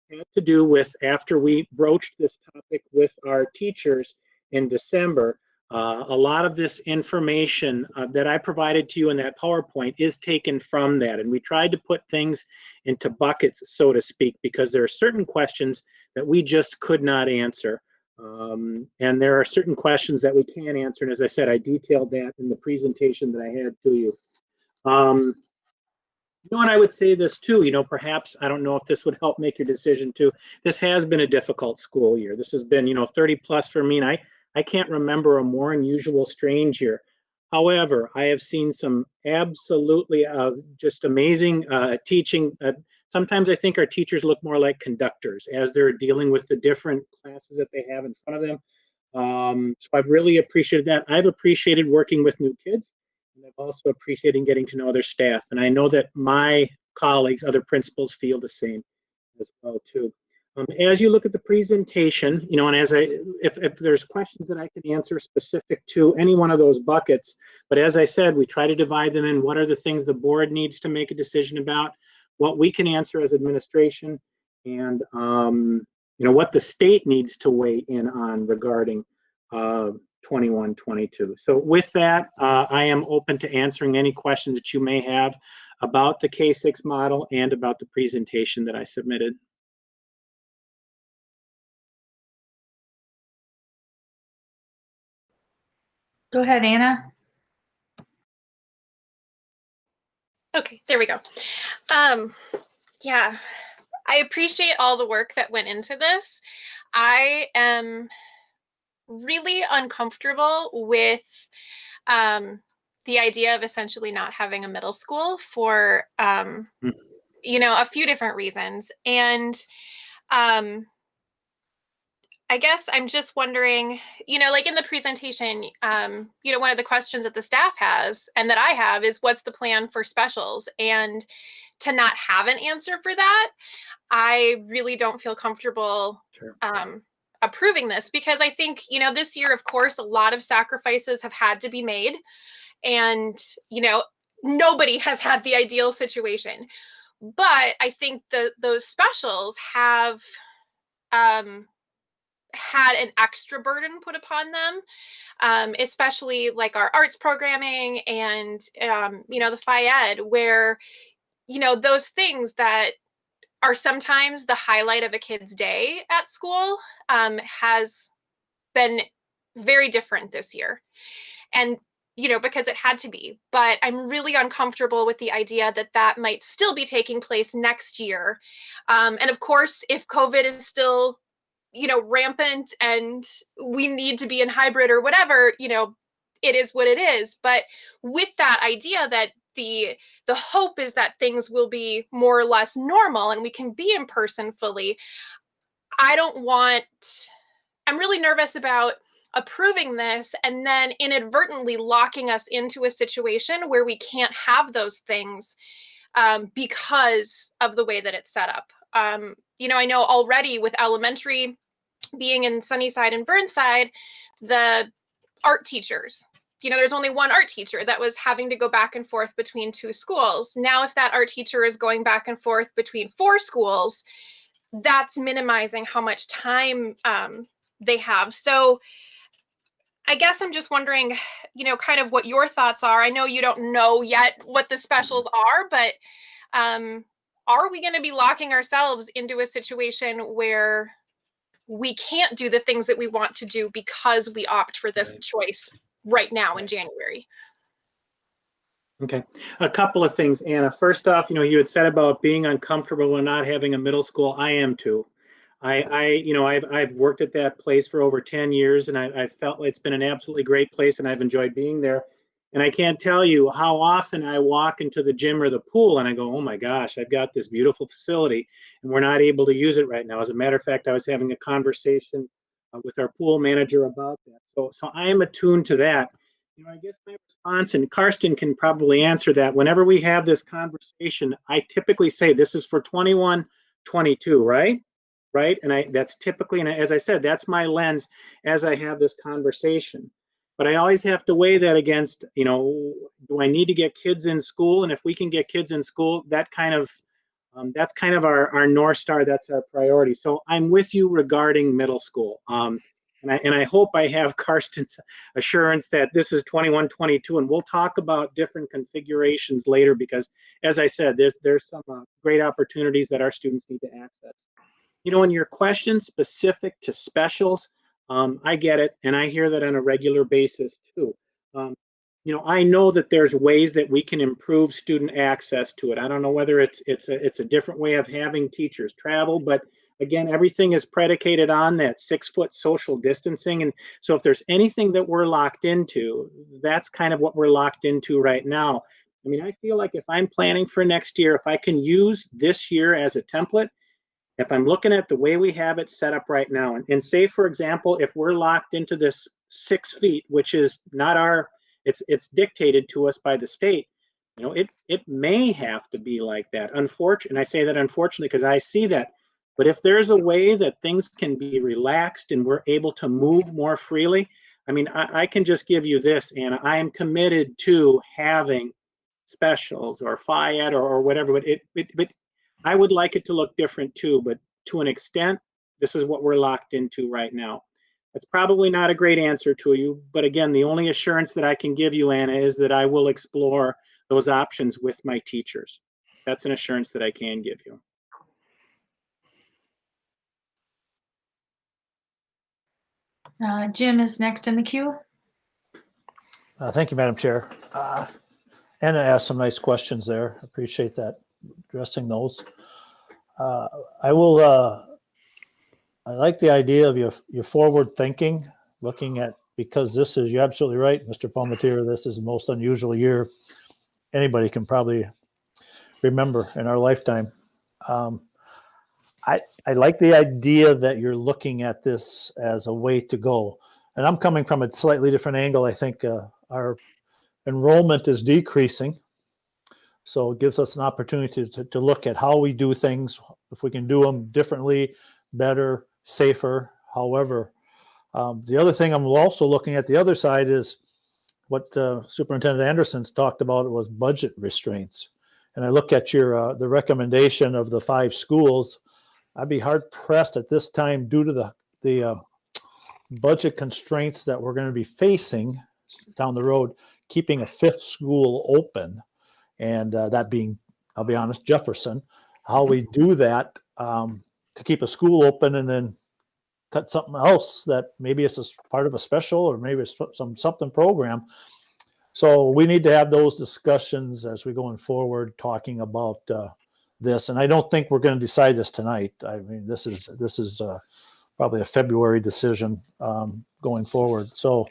had to do with after we broached this topic with our teachers in December. A lot of this information that I provided to you in that PowerPoint is taken from that. And we tried to put things into buckets, so to speak, because there are certain questions that we just could not answer. And there are certain questions that we can answer. And as I said, I detailed that in the presentation that I had to you. And I would say this too, perhaps, I don't know if this would help make your decision too. This has been a difficult school year. This has been, 30 plus for me. And I can't remember a more unusual, strange year. However, I have seen some absolutely just amazing teaching. Sometimes I think our teachers look more like conductors as they're dealing with the different classes that they have in front of them. So I've really appreciated that. I've appreciated working with new kids, and I've also appreciated getting to know their staff. And I know that my colleagues, other principals, feel the same as well too. As you look at the presentation, and if there's questions that I can answer specific to any one of those buckets, but as I said, we try to divide them in what are the things the board needs to make a decision about, what we can answer as administration, and what the state needs to weigh in on regarding 21, 22. So with that, I am open to answering any questions that you may have about the K-6 model and about the presentation that I submitted. Go ahead, Anna. Okay, there we go. Yeah, I appreciate all the work that went into this. I am really uncomfortable with the idea of essentially not having a middle school for a few different reasons. And I guess I'm just wondering, like in the presentation, one of the questions that the staff has and that I have is what's the plan for specials? And to not have an answer for that, I really don't feel comfortable approving this, because I think, this year, of course, a lot of sacrifices have had to be made, and, nobody has had the ideal situation. But I think those specials have had an extra burden put upon them, especially like our arts programming and, the Phi-Ed, where, those things that are sometimes the highlight of a kid's day at school has been very different this year. And, because it had to be. But I'm really uncomfortable with the idea that that might still be taking place next year. And of course, if COVID is still, rampant and we need to be in hybrid or whatever, it is what it is. But with that idea that the hope is that things will be more or less normal and we can be in person fully, I'm really nervous about approving this and then inadvertently locking us into a situation where we can't have those things because of the way that it's set up. I know already with elementary being in Sunnyside and Burnside, the art teachers, there's only one art teacher that was having to go back and forth between two schools. Now, if that art teacher is going back and forth between 4 schools, that's minimizing how much time they have. So I guess I'm just wondering, kind of what your thoughts are. I know you don't know yet what the specials are, but are we going to be locking ourselves into a situation where we can't do the things that we want to do because we opt for this choice right now in January? Okay, a couple of things, Anna. First off, you had said about being uncomfortable and not having a middle school. I am too. I've worked at that place for over 10 years, and I've felt like it's been an absolutely great place, and I've enjoyed being there. And I can't tell you how often I walk into the gym or the pool and I go, oh my gosh, I've got this beautiful facility and we're not able to use it right now. As a matter of fact, I was having a conversation with our pool manager about that. So I am attuned to that. I guess my response, and Karsten can probably answer that, whenever we have this conversation, I typically say this is for 21, 22, right? Right? And that's typically, and as I said, that's my lens as I have this conversation. But I always have to weigh that against, do I need to get kids in school? And if we can get kids in school, that kind of That's kind of our North Star. That's our priority. So I'm with you regarding middle school. And I hope I have Karsten's assurance that this is 21-22, and we'll talk about different configurations later because, as I said, there's some great opportunities that our students need to access. You know, in your question specific to specials, I get it, and I hear that on a regular basis too. You know, I know that there's ways that we can improve student access to it. I don't know whether it's a different way of having teachers travel, but again, everything is predicated on that 6-foot social distancing. And so if there's anything that we're locked into, that's kind of what we're locked into right now. I mean, I feel like if I'm planning for next year, if I can use this year as a template, if I'm looking at the way we have it set up right now, and say, for example, if we're locked into this 6 feet, which is not our, it's dictated to us by the state, you know, it may have to be like that. Unfortunately, and I say that unfortunately because I see that. But if there's a way that things can be relaxed and we're able to move more freely, I mean, I can just give you this, Anna. I am committed to having specials or FIAD or whatever, but I would like it to look different too, but to an extent, this is what we're locked into right now. It's probably not a great answer to you, but again, the only assurance that I can give you, Anna, is that I will explore those options with my teachers. That's an assurance that I can give you. Jim is next in the queue. Thank you, Madam Chair. Anna asked some nice questions there. Appreciate that, addressing those. I like the idea of your forward thinking, looking at, because this is, you're absolutely right, Mr. Palmatier, this is the most unusual year anybody can probably remember in our lifetime. I like the idea that you're looking at this as a way to go. And I'm coming from a slightly different angle. I think our enrollment is decreasing. So it gives us an opportunity to look at how we do things, if we can do them differently, better, safer, however. The other thing I'm also looking at the other side is what Superintendent Anderson's talked about was budget restraints. And I look at your the recommendation of the 5 schools. I'd be hard pressed at this time due to the budget constraints that we're going to be facing down the road, keeping a 5th school open. And that being, I'll be honest, Jefferson, how we do that to keep a school open and then cut something else that maybe it's a part of a special or maybe it's something program. So we need to have those discussions as we're going forward, talking about this. And I don't think we're going to decide this tonight. I mean, this is probably a February decision going forward. So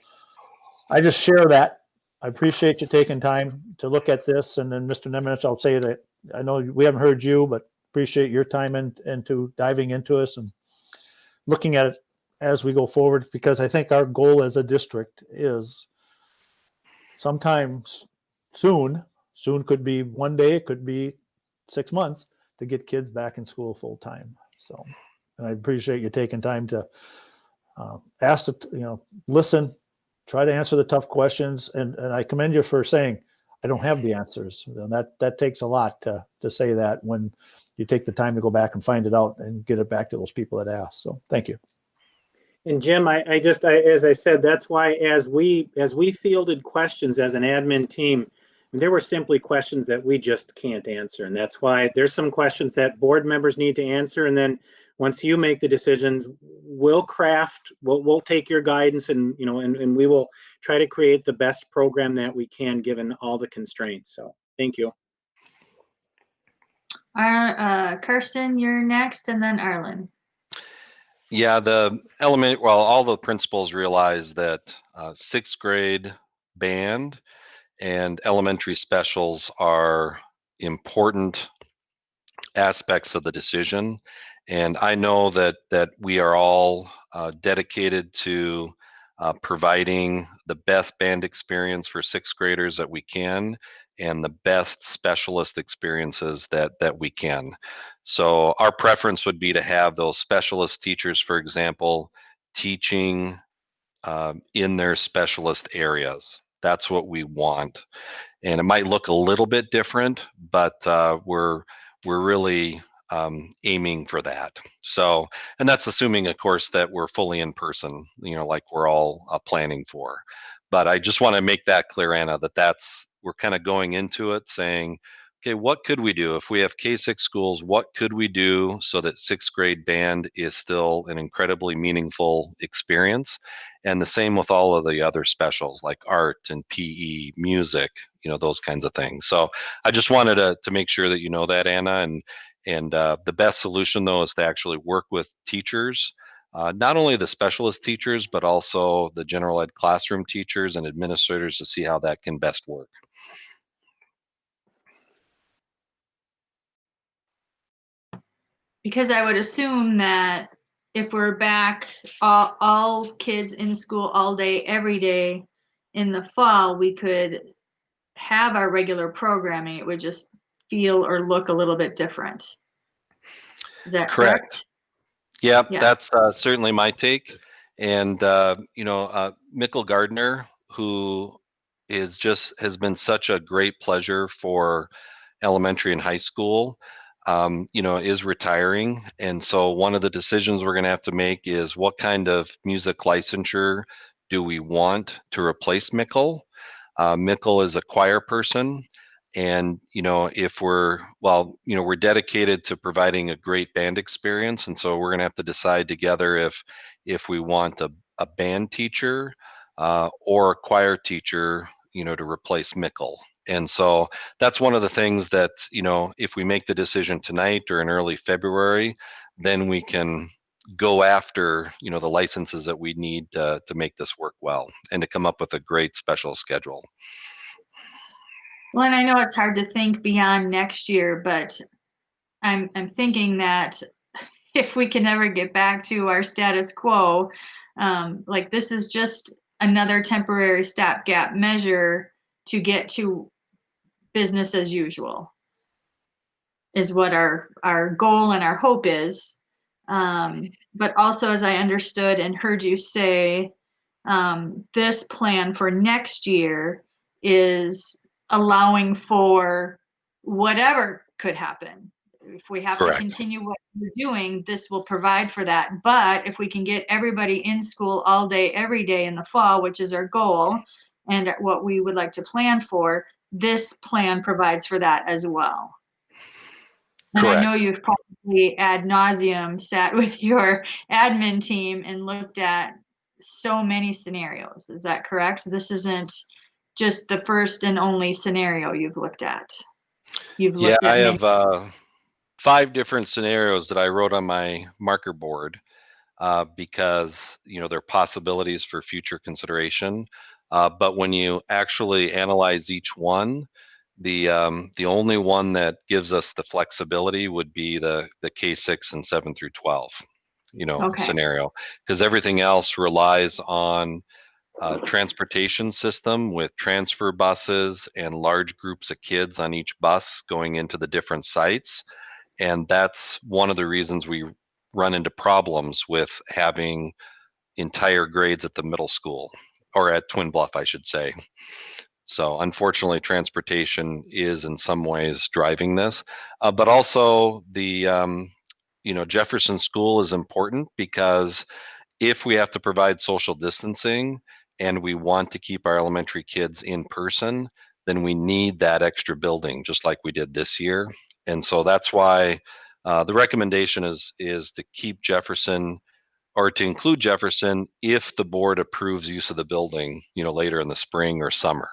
I just share that. I appreciate you taking time to look at this. And then Mr. Nemenich, I'll say that I know we haven't heard you, but appreciate your time into diving into us and looking at it as we go forward, because I think our goal as a district is sometime soon could be one day, it could be 6 months, to get kids back in school full time. So, and I appreciate you taking time to ask, listen, try to answer the tough questions. And I commend you for saying, I don't have the answers. And that takes a lot to say that when you take the time to go back and find it out and get it back to those people that ask. So thank you. And Jim, I as I said, that's why as we fielded questions as an admin team, there were simply questions that we just can't answer. And that's why there's some questions that board members need to answer. And then once you make the decisions, we'll take your guidance and we will try to create the best program that we can given all the constraints. So thank you. Karsten, you're next, and then Arlen. Yeah, all the principals realize that 6th grade band and elementary specials are important aspects of the decision. And I know that we are all dedicated to providing the best band experience for 6th graders that we can, and the best specialist experiences that we can. So our preference would be to have those specialist teachers, for example, teaching in their specialist areas. That's what we want. And it might look a little bit different, but we're we're really aiming for that. So, and that's assuming, of course, that we're fully in person, like we're all planning for. But I just want to make that clear, Anna, we're kind of going into it saying, okay, what could we do if we have K-6 schools? What could we do so that 6th grade band is still an incredibly meaningful experience? And the same with all of the other specials like art and PE, music, those kinds of things. So I just wanted to make sure that you know that, Anna. And the best solution, though, is to actually work with teachers, not only the specialist teachers, but also the general ed classroom teachers and administrators to see how that can best work. Because I would assume that if we're back, all kids in school all day, every day in the fall, we could have our regular programming. It would just feel or look a little bit different. Is that correct? Yeah, Yes. that's certainly my take. And, Mikkel Gardner, who has been such a great pleasure for elementary and high school, is retiring. And so one of the decisions we're going to have to make is what kind of music licensure do we want to replace Mikkel? Mikkel is a choir person. And, if we're dedicated to providing a great band experience. And so we're going to have to decide together if we want a band teacher or a choir teacher, to replace Mikkel. And so that's one of the things that, if we make the decision tonight or in early February, then we can go after, the licenses that we need to make this work well and to come up with a great special schedule. Well, and I know it's hard to think beyond next year, but I'm thinking that if we can ever get back to our status quo, like this is just another temporary stopgap measure to get to business as usual, is what our goal and our hope is. But also, as I understood and heard you say, this plan for next year is allowing for whatever could happen. If we have Correct. to continue what we're doing, this will provide for that. But if we can get everybody in school all day, every day in the fall, which is our goal and what we would like to plan for, this plan provides for that as well. And Correct. I know you've probably ad nauseum sat with your admin team and looked at so many scenarios. Is that correct? This isn't just the first and only scenario you've looked at. You've looked at I many. have 5 different scenarios that I wrote on my marker board because there are possibilities for future consideration. But when you actually analyze each one, the only one that gives us the flexibility would be the K-6 and 7 through 12, Okay. scenario, because everything else relies on transportation system with transfer buses and large groups of kids on each bus going into the different sites. And that's one of the reasons we run into problems with having entire grades at the middle school, or at Twin Bluff, I should say. So unfortunately, transportation is in some ways driving this, but also the Jefferson School is important because if we have to provide social distancing and we want to keep our elementary kids in person, then we need that extra building, just like we did this year. And so that's why the recommendation is to keep Jefferson, or to include Jefferson if the board approves use of the building, later in the spring or summer,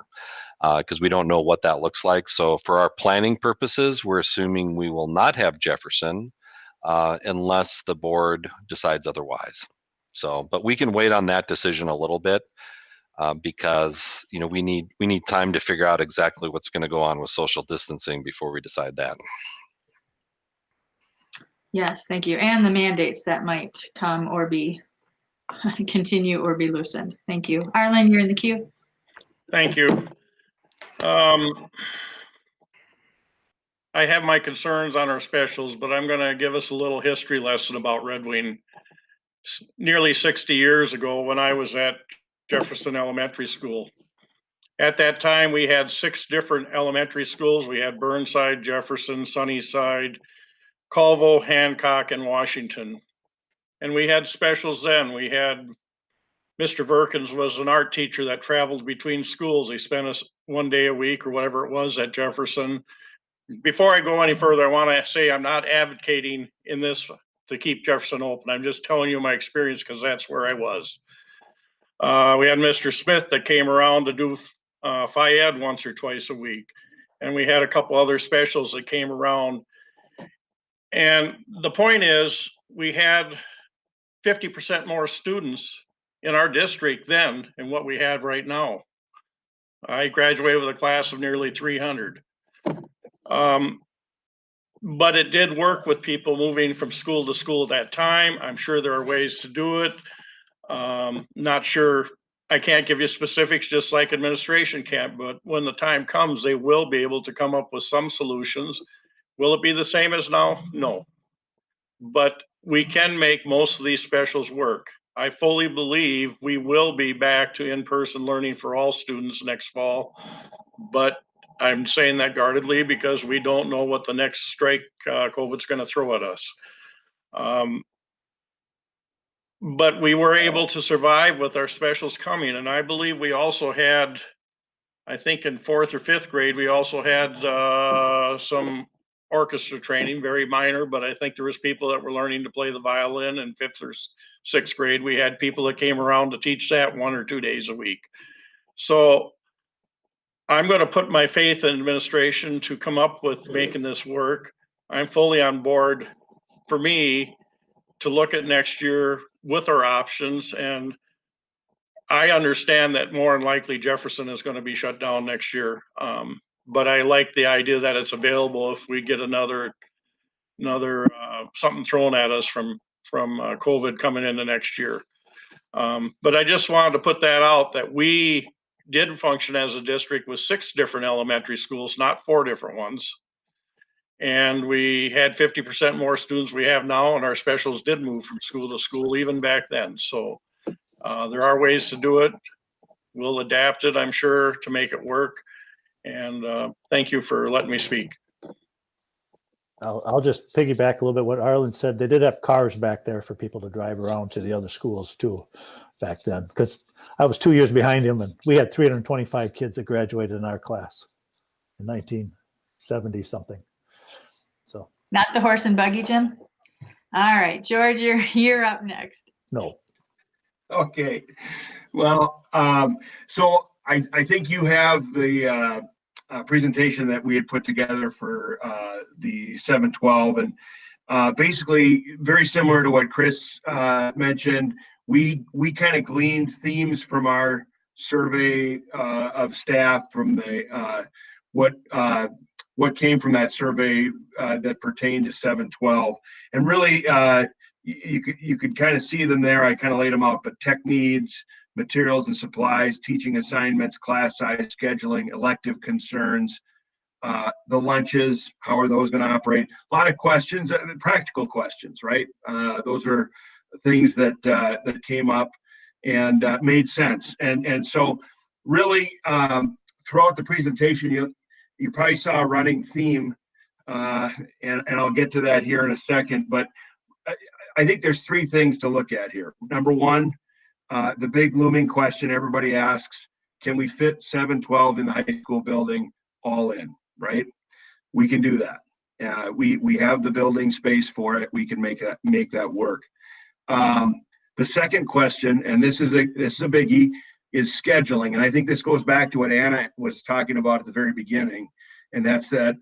because we don't know what that looks like. So for our planning purposes, we're assuming we will not have Jefferson unless the board decides otherwise. So, but we can wait on that decision a little bit because we need time to figure out exactly what's going to go on with social distancing before we decide that. Yes, thank you. And the mandates that might come or be continue or be loosened. Thank you. Arlen, you're in the queue. Thank you. I have my concerns on our specials, but I'm going to give us a little history lesson about Red Wing. Nearly 60 years ago, when I was at Jefferson Elementary School, At that time, we had 6 different elementary schools. We had Burnside, Jefferson, Sunnyside, Colville, Hancock, and Washington. And we had specials then. We had Mr. Verkins was an art teacher that traveled between schools. He spent us 1 day a week or whatever it was at Jefferson. Before I go any further, I want to say I'm not advocating in this to keep Jefferson open. I'm just telling you my experience because that's where I was. We had Mr. Smith that came around to do Phi Ed once or twice a week. And we had a couple other specials that came around. And the point is, we had 50% more students in our district then than what we have right now. I graduated with a class of nearly 300. But it did work with people moving from school to school at that time. I'm sure there are ways to do it. Not sure, I can't give you specifics, just like administration can't, but when the time comes, they will be able to come up with some solutions. Will it be the same as now? No. But we can make most of these specials work. I fully believe we will be back to in-person learning for all students next fall, but I'm saying that guardedly because we don't know what the next strike COVID's going to throw at us. But we were able to survive with our specials coming, and I believe we also had, I think in 4th or 5th grade, we also had some orchestra training, very minor, but I think there was people that were learning to play the violin in 5th or 6th grade. We had people that came around to teach that 1 or 2 days a week. So I'm going to put my faith in administration to come up with making this work. I'm fully on board for me to look at next year with our options. And I understand that more than likely Jefferson is going to be shut down next year. But I like the idea that it's available if we get another something thrown at us from COVID coming into next year. But I just wanted to put that out that we did function as a district with 6 different elementary schools, not 4 different ones. And we had 50% more students we have now, and our specials did move from school to school even back then. So there are ways to do it. We'll adapt it, I'm sure, to make it work. And thank you for letting me speak. I'll just piggyback a little bit what Arlen said. They did have cars back there for people to drive around to the other schools too back then, because I was 2 years behind him, and we had 325 kids that graduated in our class in 1970 something. So Not the horse and buggy, Jim? All right, George, you're up next. no. Okay. Well, so I think you have the presentation that we had put together for the 712, and basically very similar to what Chris mentioned. We kind of gleaned themes from our survey of staff from the what came from that survey that pertained to 712, and really you could kind of see them there. I kind of laid them out, but tech needs, materials and supplies, teaching assignments, class size, scheduling, elective concerns, the lunches, how are those going to operate? A lot of questions, practical questions, right? Those are things that came up and made sense. And so really throughout the presentation, you probably saw a running theme, and I'll get to that here in a second, but I think there's 3 things to look at here. Number one, the big looming question everybody asks, can we fit 712 in the high school building all in, right? We can do that. We have the building space for it. We can make that work. The second question, and this is a biggie, is scheduling. And I think this goes back to what Anna was talking about at the very beginning. And that's that,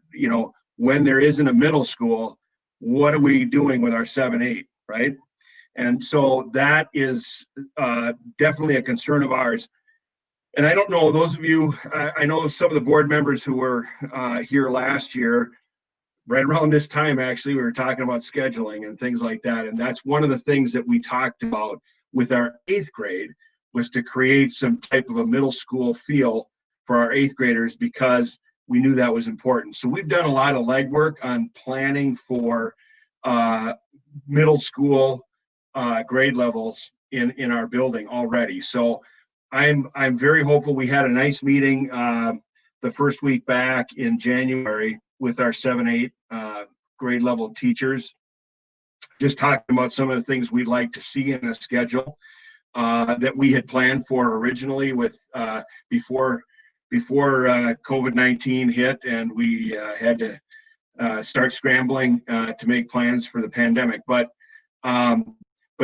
when there isn't a middle school, what are we doing with our 7-8, right? And so that is definitely a concern of ours. And I don't know, those of you, I know some of the board members who were here last year, right around this time, actually, we were talking about scheduling and things like that. And that's one of the things that we talked about with our 8th grade, was to create some type of a middle school feel for our 8th graders, because we knew that was important. So we've done a lot of legwork on planning for middle school grade levels in our building already. So I'm very hopeful. We had a nice meeting the first week back in January with our 7-8 grade level teachers, just talking about some of the things we'd like to see in a schedule that we had planned for originally with before COVID-19 hit, and we had to start scrambling to make plans for the pandemic. But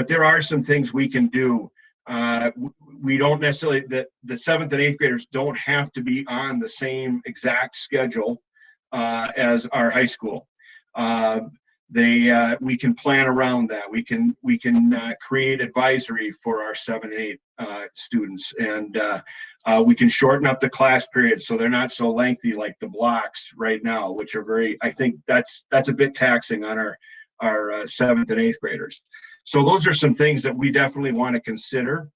there are some things we can do. We don't necessarily, the 7th and 8th graders don't have to be on the same exact schedule as our high school. We can plan around that. We can create advisory for our 7 and 8 students, and we can shorten up the class periods so they're not so lengthy like the blocks right now, which are very, I think that's a bit taxing on our 7th and 8th graders. So those are some things that we definitely want to consider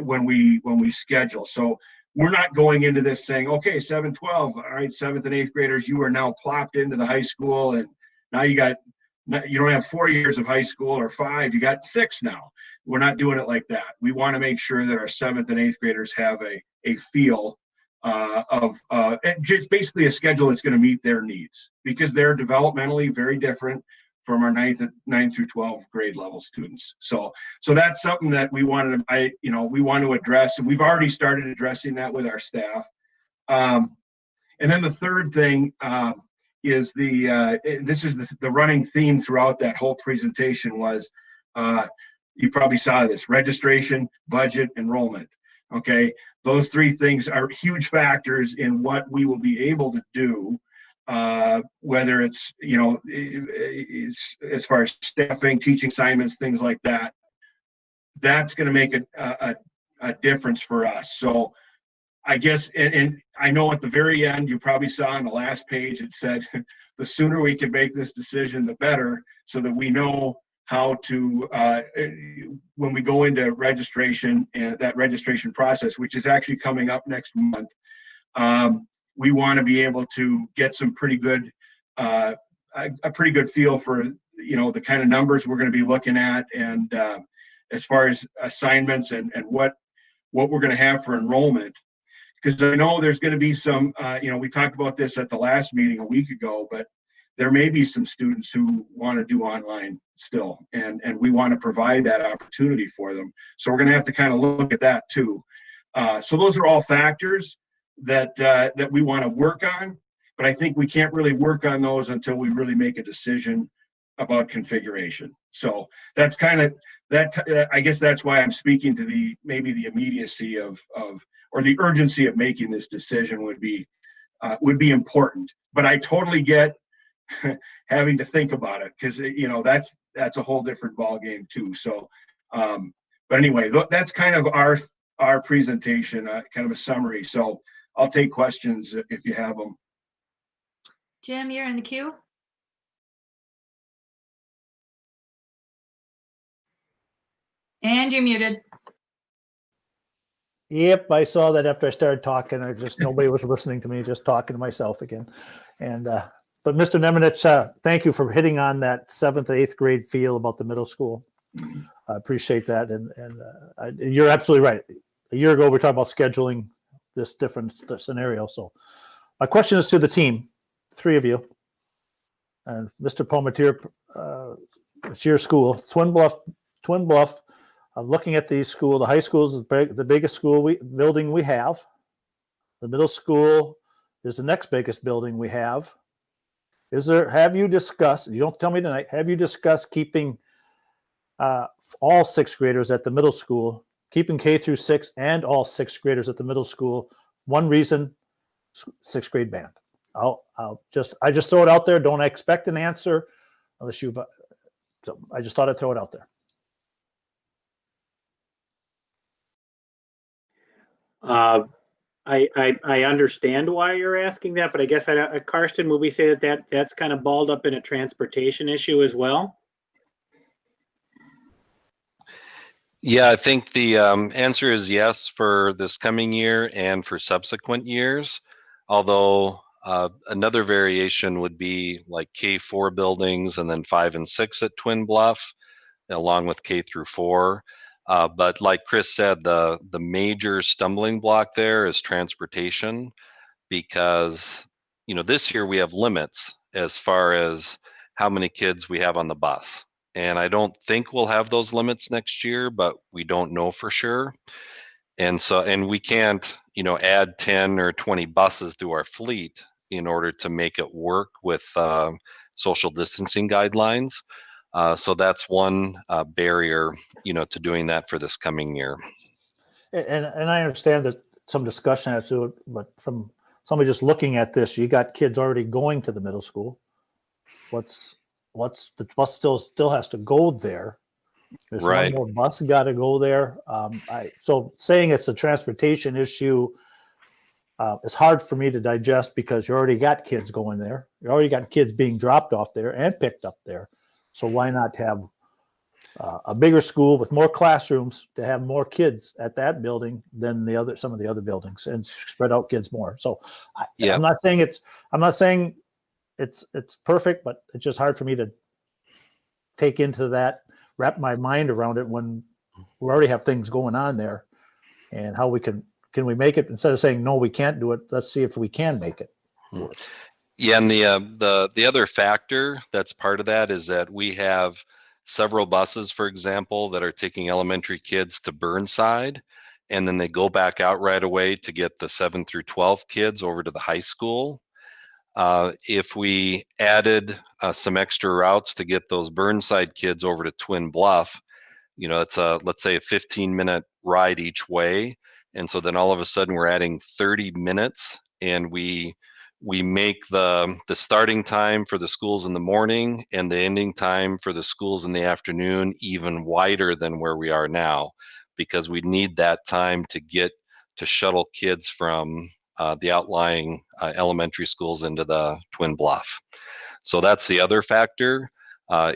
when we schedule. So we're not going into this saying, okay, 7-12, all right, 7th and 8th graders, you are now plopped into the high school, and now you don't have 4 years of high school or 5, you got 6 now. We're not doing it like that. We want to make sure that our 7th and 8th graders have a feel of just basically a schedule that's going to meet their needs, because they're developmentally very different from our 9 through 12 grade level students. So that's something that we want to address, and we've already started addressing that with our staff. And then the third thing is this is the running theme throughout that whole presentation was, you probably saw this: registration, budget, enrollment. Okay, those 3 things are huge factors in what we will be able to do. Whether it's, as far as staffing, teaching assignments, things like that, that's going to make a difference for us. So I guess, and I know at the very end, you probably saw on the last page, it said, the sooner we can make this decision, the better, so that we know how to, when we go into registration and that registration process, which is actually coming up next month, we want to be able to get some pretty good, a pretty good feel for, the kind of numbers we're going to be looking at, and as far as assignments and what we're going to have for enrollment. Because I know there's going to be some, we talked about this at the last meeting a week ago, but there may be some students who want to do online still, and we want to provide that opportunity for them. So we're going to have to kind of look at that too. So those are all factors that we want to work on, but I think we can't really work on those until we really make a decision about configuration. So that's kind of that. I guess that's why I'm speaking to maybe the immediacy of or the urgency of making this decision would be important. But I totally get having to think about it, because that's a whole different ballgame too. So, but anyway, that's kind of our presentation, kind of a summary. So I'll take questions if you have them. Jim, you're in the queue. And you're muted. Yep, I saw that after I started talking. Nobody was listening to me, just talking to myself again. And but Mr. Nemenich, thank you for hitting on that 7th and 8th grade feel about the middle school. I appreciate that, and you're absolutely right. A year ago, we were talking about scheduling this different scenario. So my question is to the team, 3 of you, and Mr. Palmetier, it's your school, Twin Bluff. Looking at these schools, the high school is the biggest building we have. The middle school is the next biggest building we have. Have you discussed, you don't tell me tonight, have you discussed keeping all 6th graders at the middle school, keeping K through 6 and all 6th graders at the middle school? One reason, 6th grade band. I just throw it out there. Don't expect an answer unless you've, so I just thought I'd throw it out there. I understand why you're asking that, but I guess Karsten, would we say that's kind of balled up in a transportation issue as well? Yeah, I think the answer is yes for this coming year and for subsequent years. Although another variation would be like K4 buildings and then 5 and 6 at Twin Bluff, along with K through 4. But like Chris said, the major stumbling block there is transportation, because this year we have limits as far as how many kids we have on the bus. And I don't think we'll have those limits next year, but we don't know for sure. And we can't, add 10 or 20 buses to our fleet in order to make it work with social distancing guidelines. So that's one barrier, to doing that for this coming year. And I understand that some discussion has to do it, but from somebody just looking at this, you got kids already going to the middle school. What's the bus still has to go there. There's Right. one more bus got to go there. So saying it's a transportation issue is hard for me to digest, because you already got kids going there. You already got kids being dropped off there and picked up there. So why not have a bigger school with more classrooms to have more kids at that building than some of the other buildings, and spread out kids more? So Yeah. I'm not saying it's perfect, but it's just hard for me to take into that, wrap my mind around it when we already have things going on there, and how we can we make it, instead of saying no, we can't do it, let's see if we can make it work. Yeah, and the other factor that's part of that is that we have several buses, for example, that are taking elementary kids to Burnside, and then they go back out right away to get the 7 through 12 kids over to the high school. If we added some extra routes to get those Burnside kids over to Twin Bluff, it's let's say a 15-minute ride each way. And so then all of a sudden we're adding 30 minutes, and we make the starting time for the schools in the morning and the ending time for the schools in the afternoon even wider than where we are now, because we need that time to shuttle kids from the outlying elementary schools into the Twin Bluff. So that's the other factor,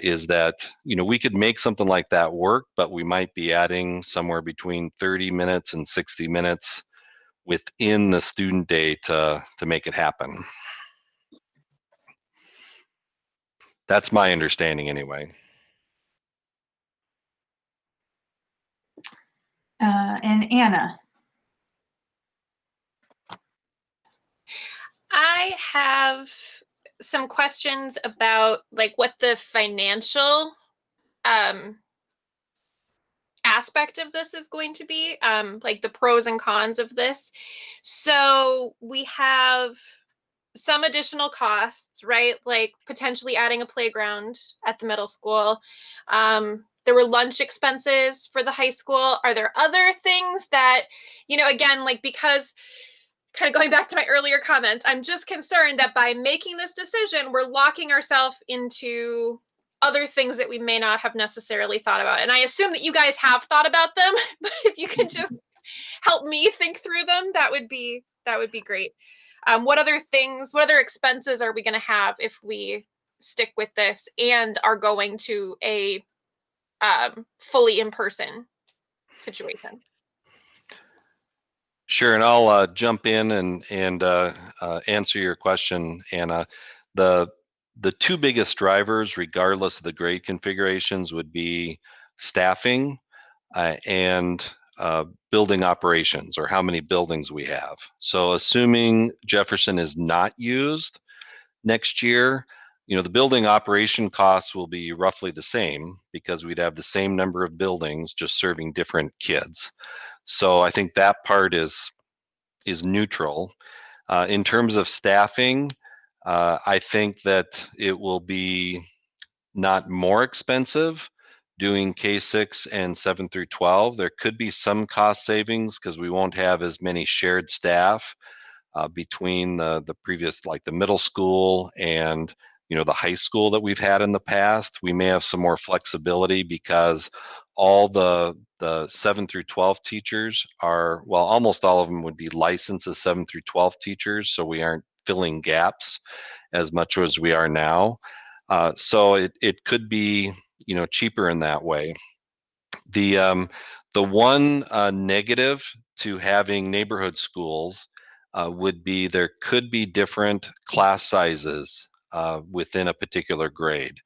is that, we could make something like that work, but we might be adding somewhere between 30 minutes and 60 minutes within the student day to make it happen. That's my understanding anyway. And Anna. I have some questions about like what the financial aspect of this is going to be, like the pros and cons of this. So we have some additional costs, right? Like potentially adding a playground at the middle school. There were lunch expenses for the high school. Are there other things that, again, like, because kind of going back to my earlier comments, I'm just concerned that by making this decision, we're locking ourselves into other things that we may not have necessarily thought about. And I assume that you guys have thought about them, but if you could just help me think through them, that would be great. What other expenses are we going to have if we stick with this and are going to a fully in-person situation? Sure, and I'll jump in and answer your question, Anna. The two biggest drivers, regardless of the grade configurations, would be staffing and building operations, or how many buildings we have. So assuming Jefferson is not used next year, the building operation costs will be roughly the same, because we'd have the same number of buildings just serving different kids. So I think that part is neutral. In terms of staffing, I think that it will be not more expensive doing K6 and 7 through 12. There could be some cost savings because we won't have as many shared staff between the previous, like the middle school and the high school that we've had in the past. We may have some more flexibility because all the 7 through 12 teachers are, well, almost all of them would be licensed as 7 through 12 teachers, so we aren't filling gaps as much as we are now. So it could be cheaper in that way. The one negative to having neighborhood schools would be there could be different class sizes within a particular grade.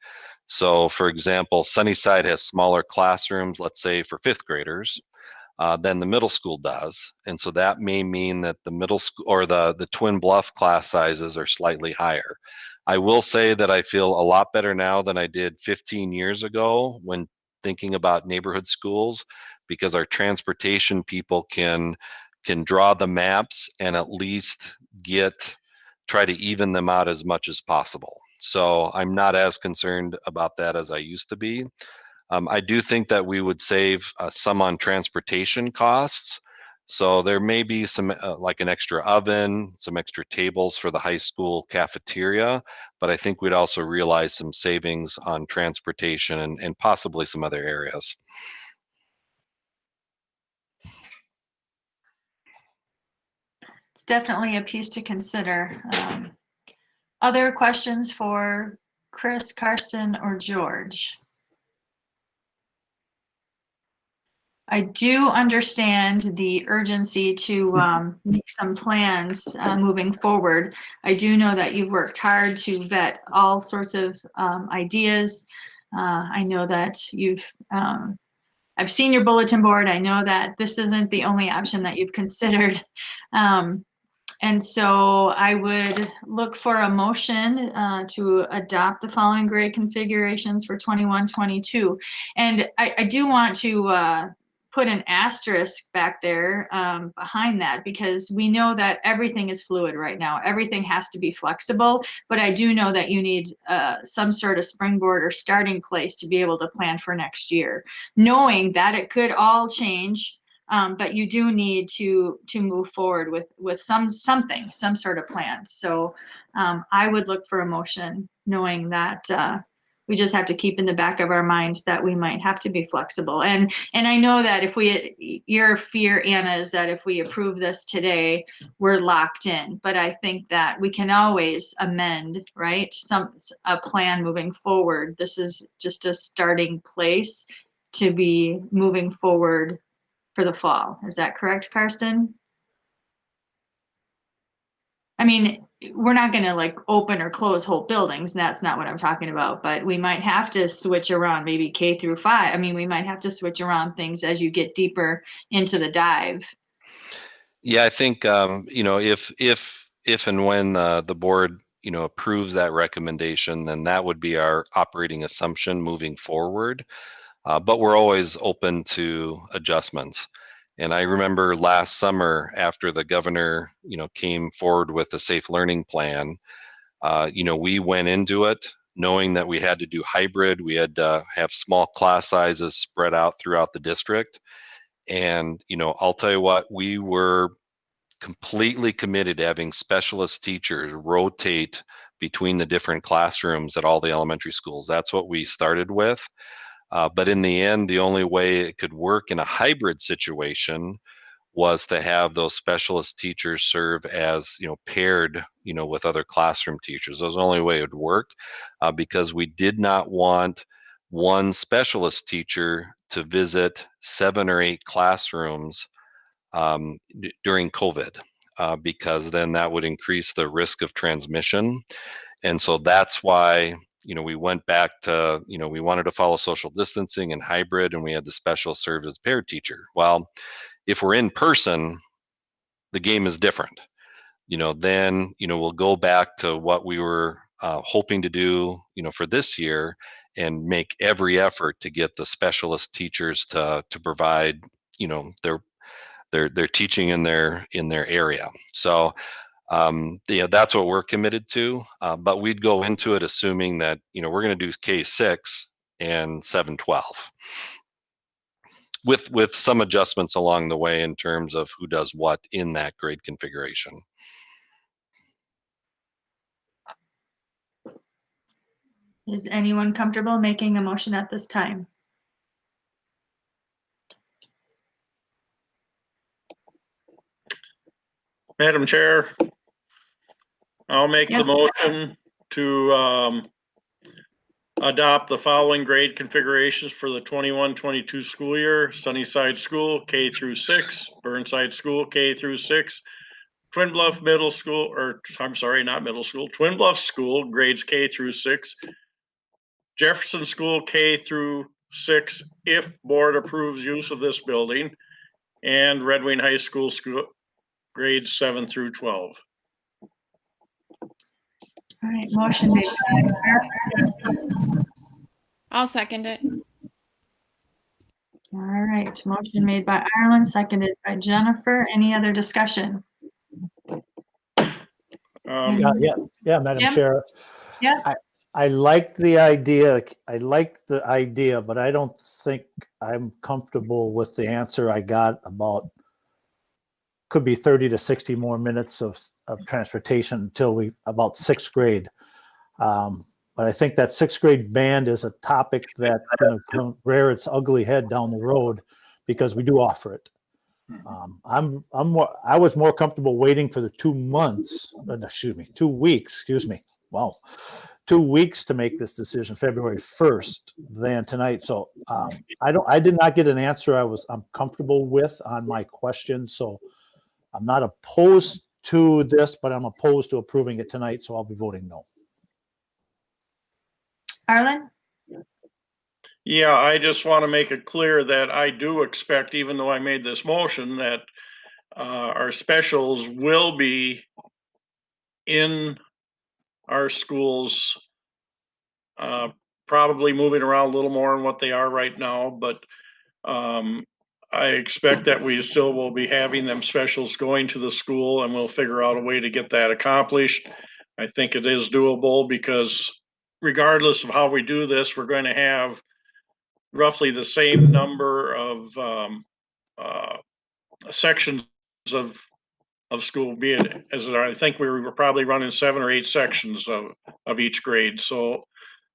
So for example, Sunnyside has smaller classrooms, let's say for 5th graders, than the middle school does. And so that may mean that the middle school or the Twin Bluff class sizes are slightly higher. I will say that I feel a lot better now than I did 15 years ago when thinking about neighborhood schools, because our transportation people can draw the maps and at least try to even them out as much as possible. So I'm not as concerned about that as I used to be. I do think that we would save some on transportation costs. So there may be some like an extra oven, some extra tables for the high school cafeteria, but I think we'd also realize some savings on transportation and possibly some other areas. It's definitely a piece to consider. Other questions for Chris, Karsten, or George? I do understand the urgency to make some plans moving forward. I do know that you've worked hard to vet all sorts of ideas. I know that I've seen your bulletin board. I know that this isn't the only option that you've considered. And so I would look for a motion to adopt the following grade configurations for 21-22. And I do want to put an asterisk back there behind that, because we know that everything is fluid right now. Everything has to be flexible, but I do know that you need some sort of springboard or starting place to be able to plan for next year, knowing that it could all change. But you do need to move forward with some sort of plan. So I would look for a motion, knowing that we just have to keep in the back of our minds that we might have to be flexible. And I know that your fear, Anna, is that if we approve this today, we're locked in. But I think that we can always amend, right? A plan moving forward. This is just a starting place to be moving forward for the fall. Is that correct, Karsten? I mean, we're not going to like open or close whole buildings. That's not what I'm talking about, but we might have to switch around maybe K through 5. I mean, we might have to switch around things as you get deeper into the dive. Yeah, I think, if and when the board, approves that recommendation, then that would be our operating assumption moving forward. But we're always open to adjustments. And I remember last summer after the governor, came forward with a safe learning plan, we went into it knowing that we had to do hybrid. We had to have small class sizes spread out throughout the district. And, I'll tell you what, we were completely committed to having specialist teachers rotate between the different classrooms at all the elementary schools. That's what we started with. But in the end, the only way it could work in a hybrid situation was to have those specialist teachers serve as, paired, with other classroom teachers. That was the only way it would work, because we did not want one specialist teacher to visit 7 or 8 classrooms during COVID, because then that would increase the risk of transmission. And so that's why, we went back to, we wanted to follow social distancing and hybrid, and we had the special serve as paired teacher. Well, if we're in person, the game is different. Then, we'll go back to what we were hoping to do, for this year, and make every effort to get the specialist teachers to provide, their teaching in their area. So that's what we're committed to. But we'd go into it assuming that, we're going to do K6 and 7-12 with some adjustments along the way in terms of who does what in that grade configuration. Is anyone comfortable making a motion at this time? Madam Chair, I'll make the motion to adopt the following grade configurations for the 21-22 school year. Sunnyside School, K through 6, Burnside School, K through 6, Twin Bluff Middle School, or I'm sorry, not middle school, Twin Bluff School, grades K through 6, Jefferson School K through 6 if board approves use of this building, and Red Wing High School grades 7 through 12. All right, motion made. I'll second it. All right, motion made by Ireland, seconded by Jennifer. Any other discussion? Yeah, Madam Jim? Chair. Yeah. I like the idea. But I don't think I'm comfortable with the answer I got about could be 30 to 60 more minutes of transportation until about 6th grade. But I think that 6th grade band is a topic that's going to rear its ugly head down the road because we do offer it. I was more comfortable waiting for the 2 weeks to make this decision, February 1st, than tonight. So I did not get an answer I'm comfortable with on my question. So I'm not opposed to this, but I'm opposed to approving it tonight. So I'll be voting no. Arlen? Yeah, I just want to make it clear that I do expect, even though I made this motion, that our specials will be in our schools, probably moving around a little more than what they are right now, but I expect that we still will be having them specials going to the school, and we'll figure out a way to get that accomplished. I think it is doable because regardless of how we do this, we're going to have roughly the same number of sections of school, be it as I think we were probably running 7 or 8 sections of each grade. So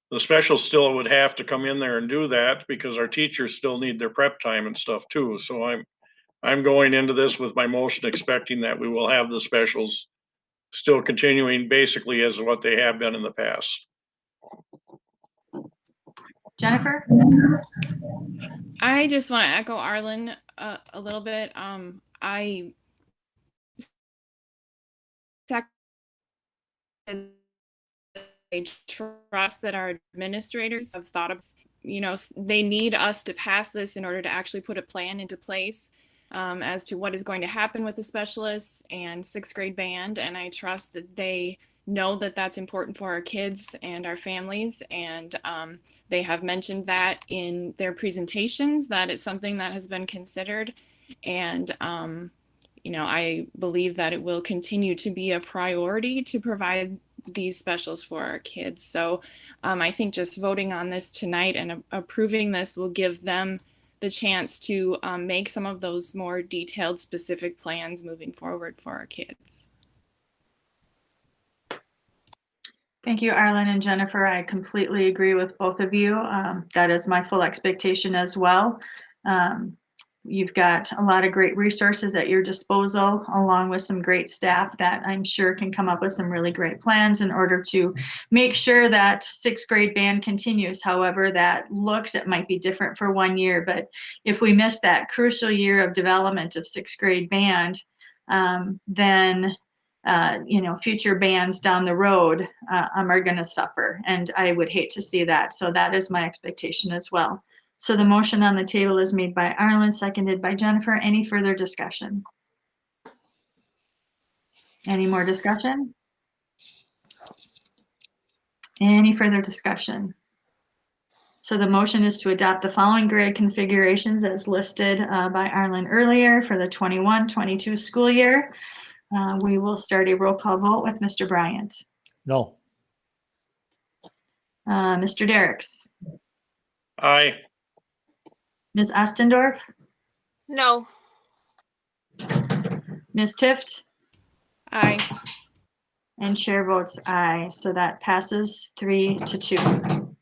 the specials still would have to come in there and do that because our teachers still need their prep time and stuff too. So I'm going into this with my motion expecting that we will have the specials still continuing basically as what they have been in the past. Jennifer? I just want to echo Arlen a little bit. I trust that our administrators have thought of, they need us to pass this in order to actually put a plan into place as to what is going to happen with the specialists and 6th grade band. And I trust that they know that that's important for our kids and our families. And they have mentioned that in their presentations, that it's something that has been considered. And, I believe that it will continue to be a priority to provide these specials for our kids. So I think just voting on this tonight and approving this will give them the chance to make some of those more detailed, specific plans moving forward for our kids. Thank you, Arlen and Jennifer. I completely agree with both of you. That is my full expectation as well. You've got a lot of great resources at your disposal, along with some great staff that I'm sure can come up with some really great plans in order to make sure that 6th grade band continues. However that looks, it might be different for 1 year, but if we miss that crucial year of development of 6th grade band, then future bands down the road are going to suffer, and I would hate to see that. So that is my expectation as well. So the motion on the table is made by Arlen, seconded by Jennifer. Any further discussion? Any more discussion? Any further discussion? So the motion is to adopt the following grade configurations as listed by Arlen earlier for the 21-22 school year. We will start a roll call vote with Mr. Bryant. No. Mr. Derricks. Aye. Ms. Ostendorf. No. Ms. Tift. Aye. And chair votes aye. So that passes 3-2.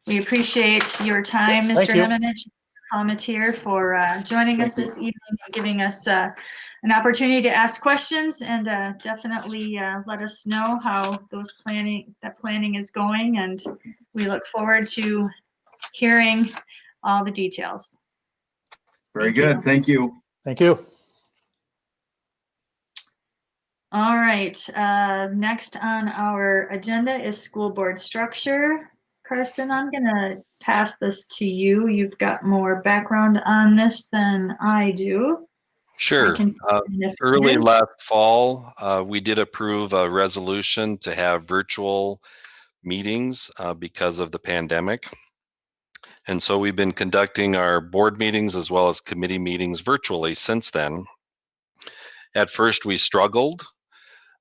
We appreciate your time, Mr. Nemenich, Palmetier, for joining us this evening and giving us an opportunity to ask questions, and definitely let us know how that planning is going, and we look forward to hearing all the details. Very good. Thank you. Thank you. All right, next on our agenda is school board structure. Karsten, I'm gonna pass this to you. You've got more background on this than I do. Sure. can Early last fall, we did approve a resolution to have virtual meetings because of the pandemic. And so we've been conducting our board meetings as well as committee meetings virtually since then. At first, we struggled,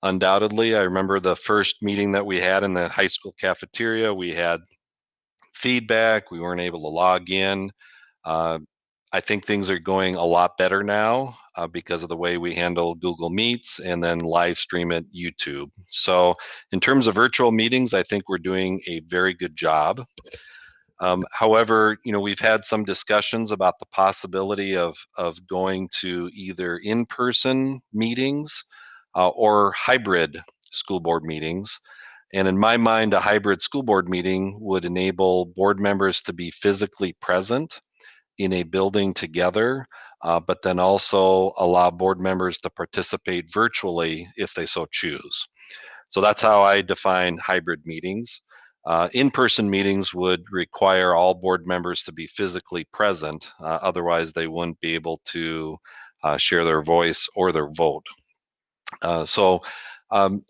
undoubtedly. I remember the first meeting that we had in the high school cafeteria. We had feedback. We weren't able to log in. I think things are going a lot better now because of the way we handle Google Meets and then live stream at YouTube. So in terms of virtual meetings, I think we're doing a very good job. However, we've had some discussions about the possibility of going to either in-person meetings or hybrid school board meetings. And in my mind, a hybrid school board meeting would enable board members to be physically present in a building together, but then also allow board members to participate virtually if they so choose. So that's how I define hybrid meetings. In-person meetings would require all board members to be physically present. Otherwise, they wouldn't be able to share their voice or their vote.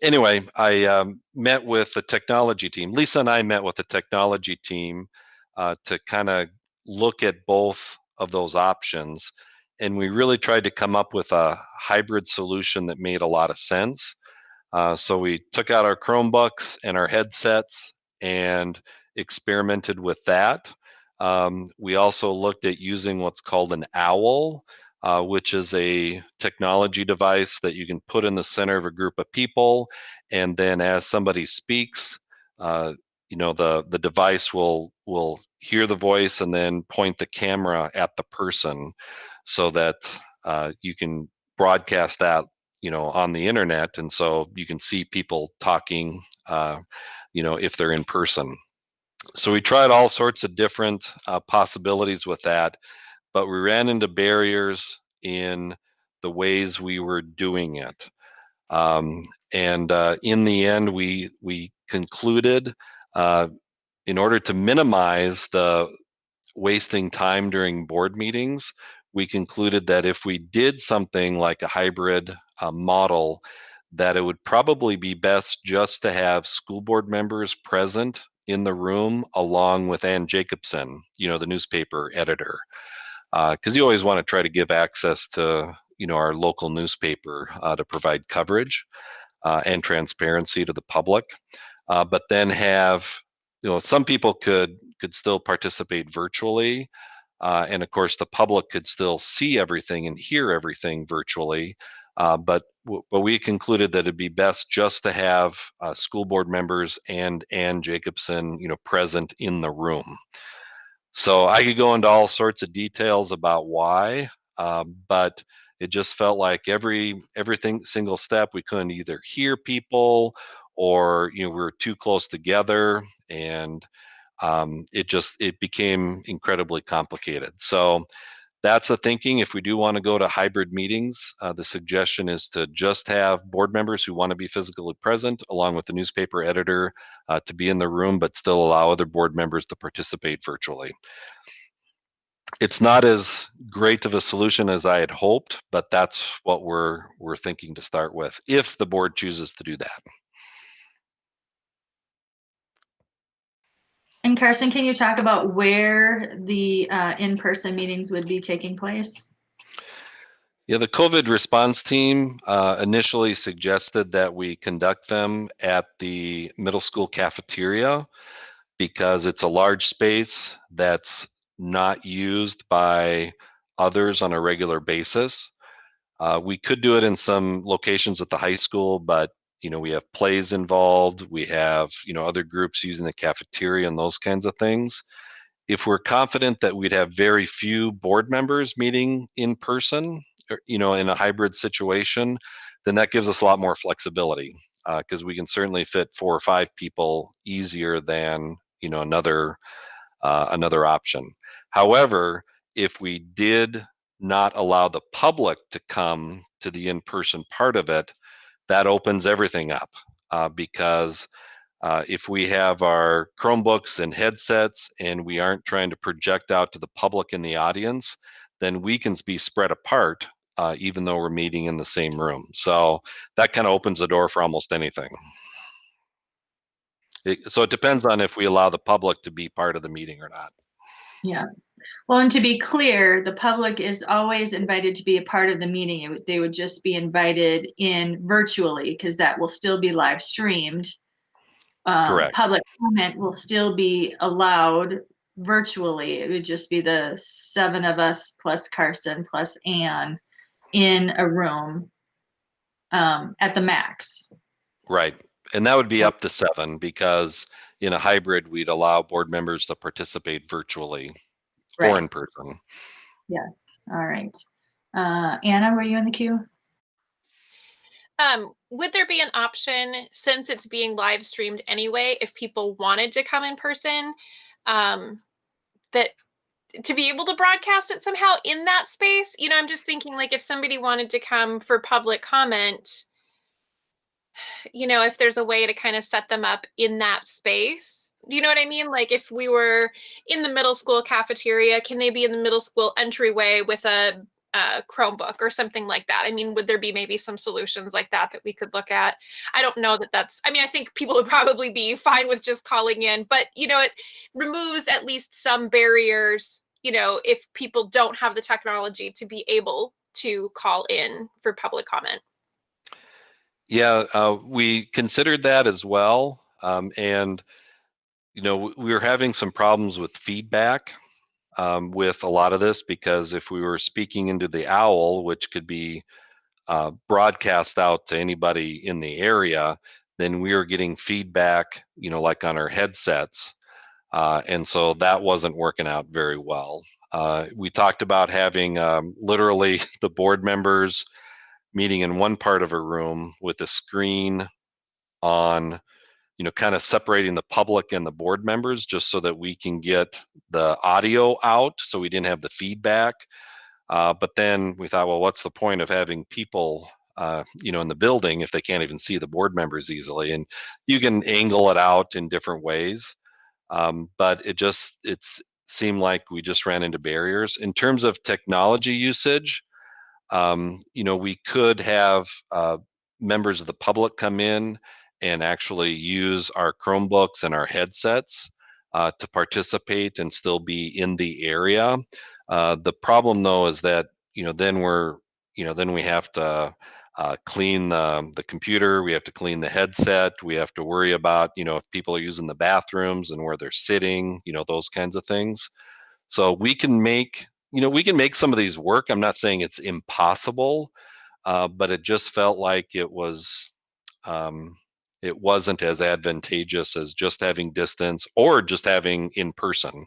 Anyway, I met with the technology team. Lisa and I met with the technology team to kind of look at both of those options. And we really tried to come up with a hybrid solution that made a lot of sense. So we took out our Chromebooks and our headsets and experimented with that. We also looked at using what's called an OWL, which is a technology device that you can put in the center of a group of people, and then as somebody speaks, the device will hear the voice and then point the camera at the person, so that you can broadcast that on the internet, and so you can see people talking if they're in person. So we tried all sorts of different possibilities with that, but we ran into barriers in the ways we were doing it. And in the end, we concluded, in order to minimize the wasting time during board meetings, we concluded that if we did something like a hybrid model, that it would probably be best just to have school board members present in the room along with Ann Jacobson, the newspaper editor, because you always want to try to give access to our local newspaper to provide coverage and transparency to the public, but then have some people could still participate virtually, and of course the public could still see everything and hear everything virtually, but we concluded that it'd be best just to have school board members and Ann Jacobson present in the room. So I could go into all sorts of details about why, but it just felt like everything single step we couldn't either hear people, or we were too close together, and it became incredibly complicated. So that's the thinking. If we do want to go to hybrid meetings, the suggestion is to just have board members who want to be physically present along with the newspaper editor to be in the room, but still allow other board members to participate virtually. It's not as great of a solution as I had hoped, but that's what we're thinking to start with, if the board chooses to do that. And Carson, can you talk about where the in-person meetings would be taking place? Yeah, the COVID response team initially suggested that we conduct them at the middle school cafeteria because it's a large space that's not used by others on a regular basis. We could do it in some locations at the high school, but we have plays involved. We have other groups using the cafeteria and those kinds of things. If we're confident that we'd have very few board members meeting in person, in a hybrid situation, then that gives us a lot more flexibility, because we can certainly fit 4 or 5 people easier than another option. However, if we did not allow the public to come to the in-person part of it, that opens everything up because if we have our Chromebooks and headsets and we aren't trying to project out to the public in the audience, then we can be spread apart even though we're meeting in the same room. So that kind of opens the door for almost anything. So it depends on if we allow the public to be part of the meeting or not. Yeah. Well, and to be clear, the public is always invited to be a part of the meeting. They would just be invited in virtually because that will still be live streamed. Correct. Public comment will still be allowed virtually. It would just be the 7 of us plus Karsten plus Ann in a room at the max. Right. And that would be up to 7 because in a hybrid, we'd allow board members to participate virtually or in person. Yes. All right. Anna, were you in the queue? Would there be an option, since it's being live streamed anyway, if people wanted to come in person, that to be able to broadcast it somehow in that space? You know, I'm just thinking, like, if somebody wanted to come for public comment, you know, if there's a way to kind of set them up in that space. Do you know what I mean? Like, if we were in the middle school cafeteria, can they be in the middle school entryway with a Chromebook or something like that? I mean, would there be maybe some solutions like that that we could look at? I don't know that that's, I mean, I think people would probably be fine with just calling in, but, you know, it removes at least some barriers, you know, if people don't have the technology to be able to call in for public comment. Yeah, we considered that as well. And, you know, we were having some problems with feedback with a lot of this because if we were speaking into the OWL, which could be broadcast out to anybody in the area, then we were getting feedback, you know, like on our headsets. And so that wasn't working out very well. We talked about having literally the board members meeting in one part of a room with a screen on, you know, kind of separating the public and the board members just so that we can get the audio out so we didn't have the feedback. But then we thought, well, what's the point of having people, you know, in the building if they can't even see the board members easily? And you can angle it out in different ways. But it seemed like we just ran into barriers. In terms of technology usage, you know, we could have members of the public come in and actually use our Chromebooks and our headsets to participate and still be in the area. The problem though is that, you know, then we have to clean the computer, we have to clean the headset, we have to worry about, you know, if people are using the bathrooms and where they're sitting, you know, those kinds of things. So we can make some of these work. I'm not saying it's impossible, but it just felt like it wasn't as advantageous as just having distance or just having in person.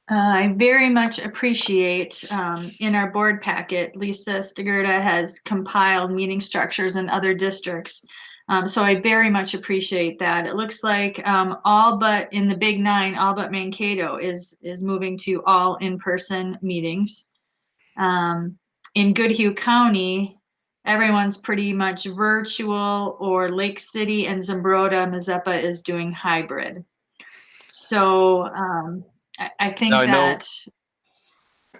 I very much appreciate in our board packet, Lisa Stigurda has compiled meeting structures in other districts. So I very much appreciate that. It looks like all but in the Big 9, all but Mankato is moving to all in-person meetings. In Goodhue County, everyone's pretty much virtual, or Lake City and Zumbrota, Mazeppa is doing hybrid. So I think Now, that.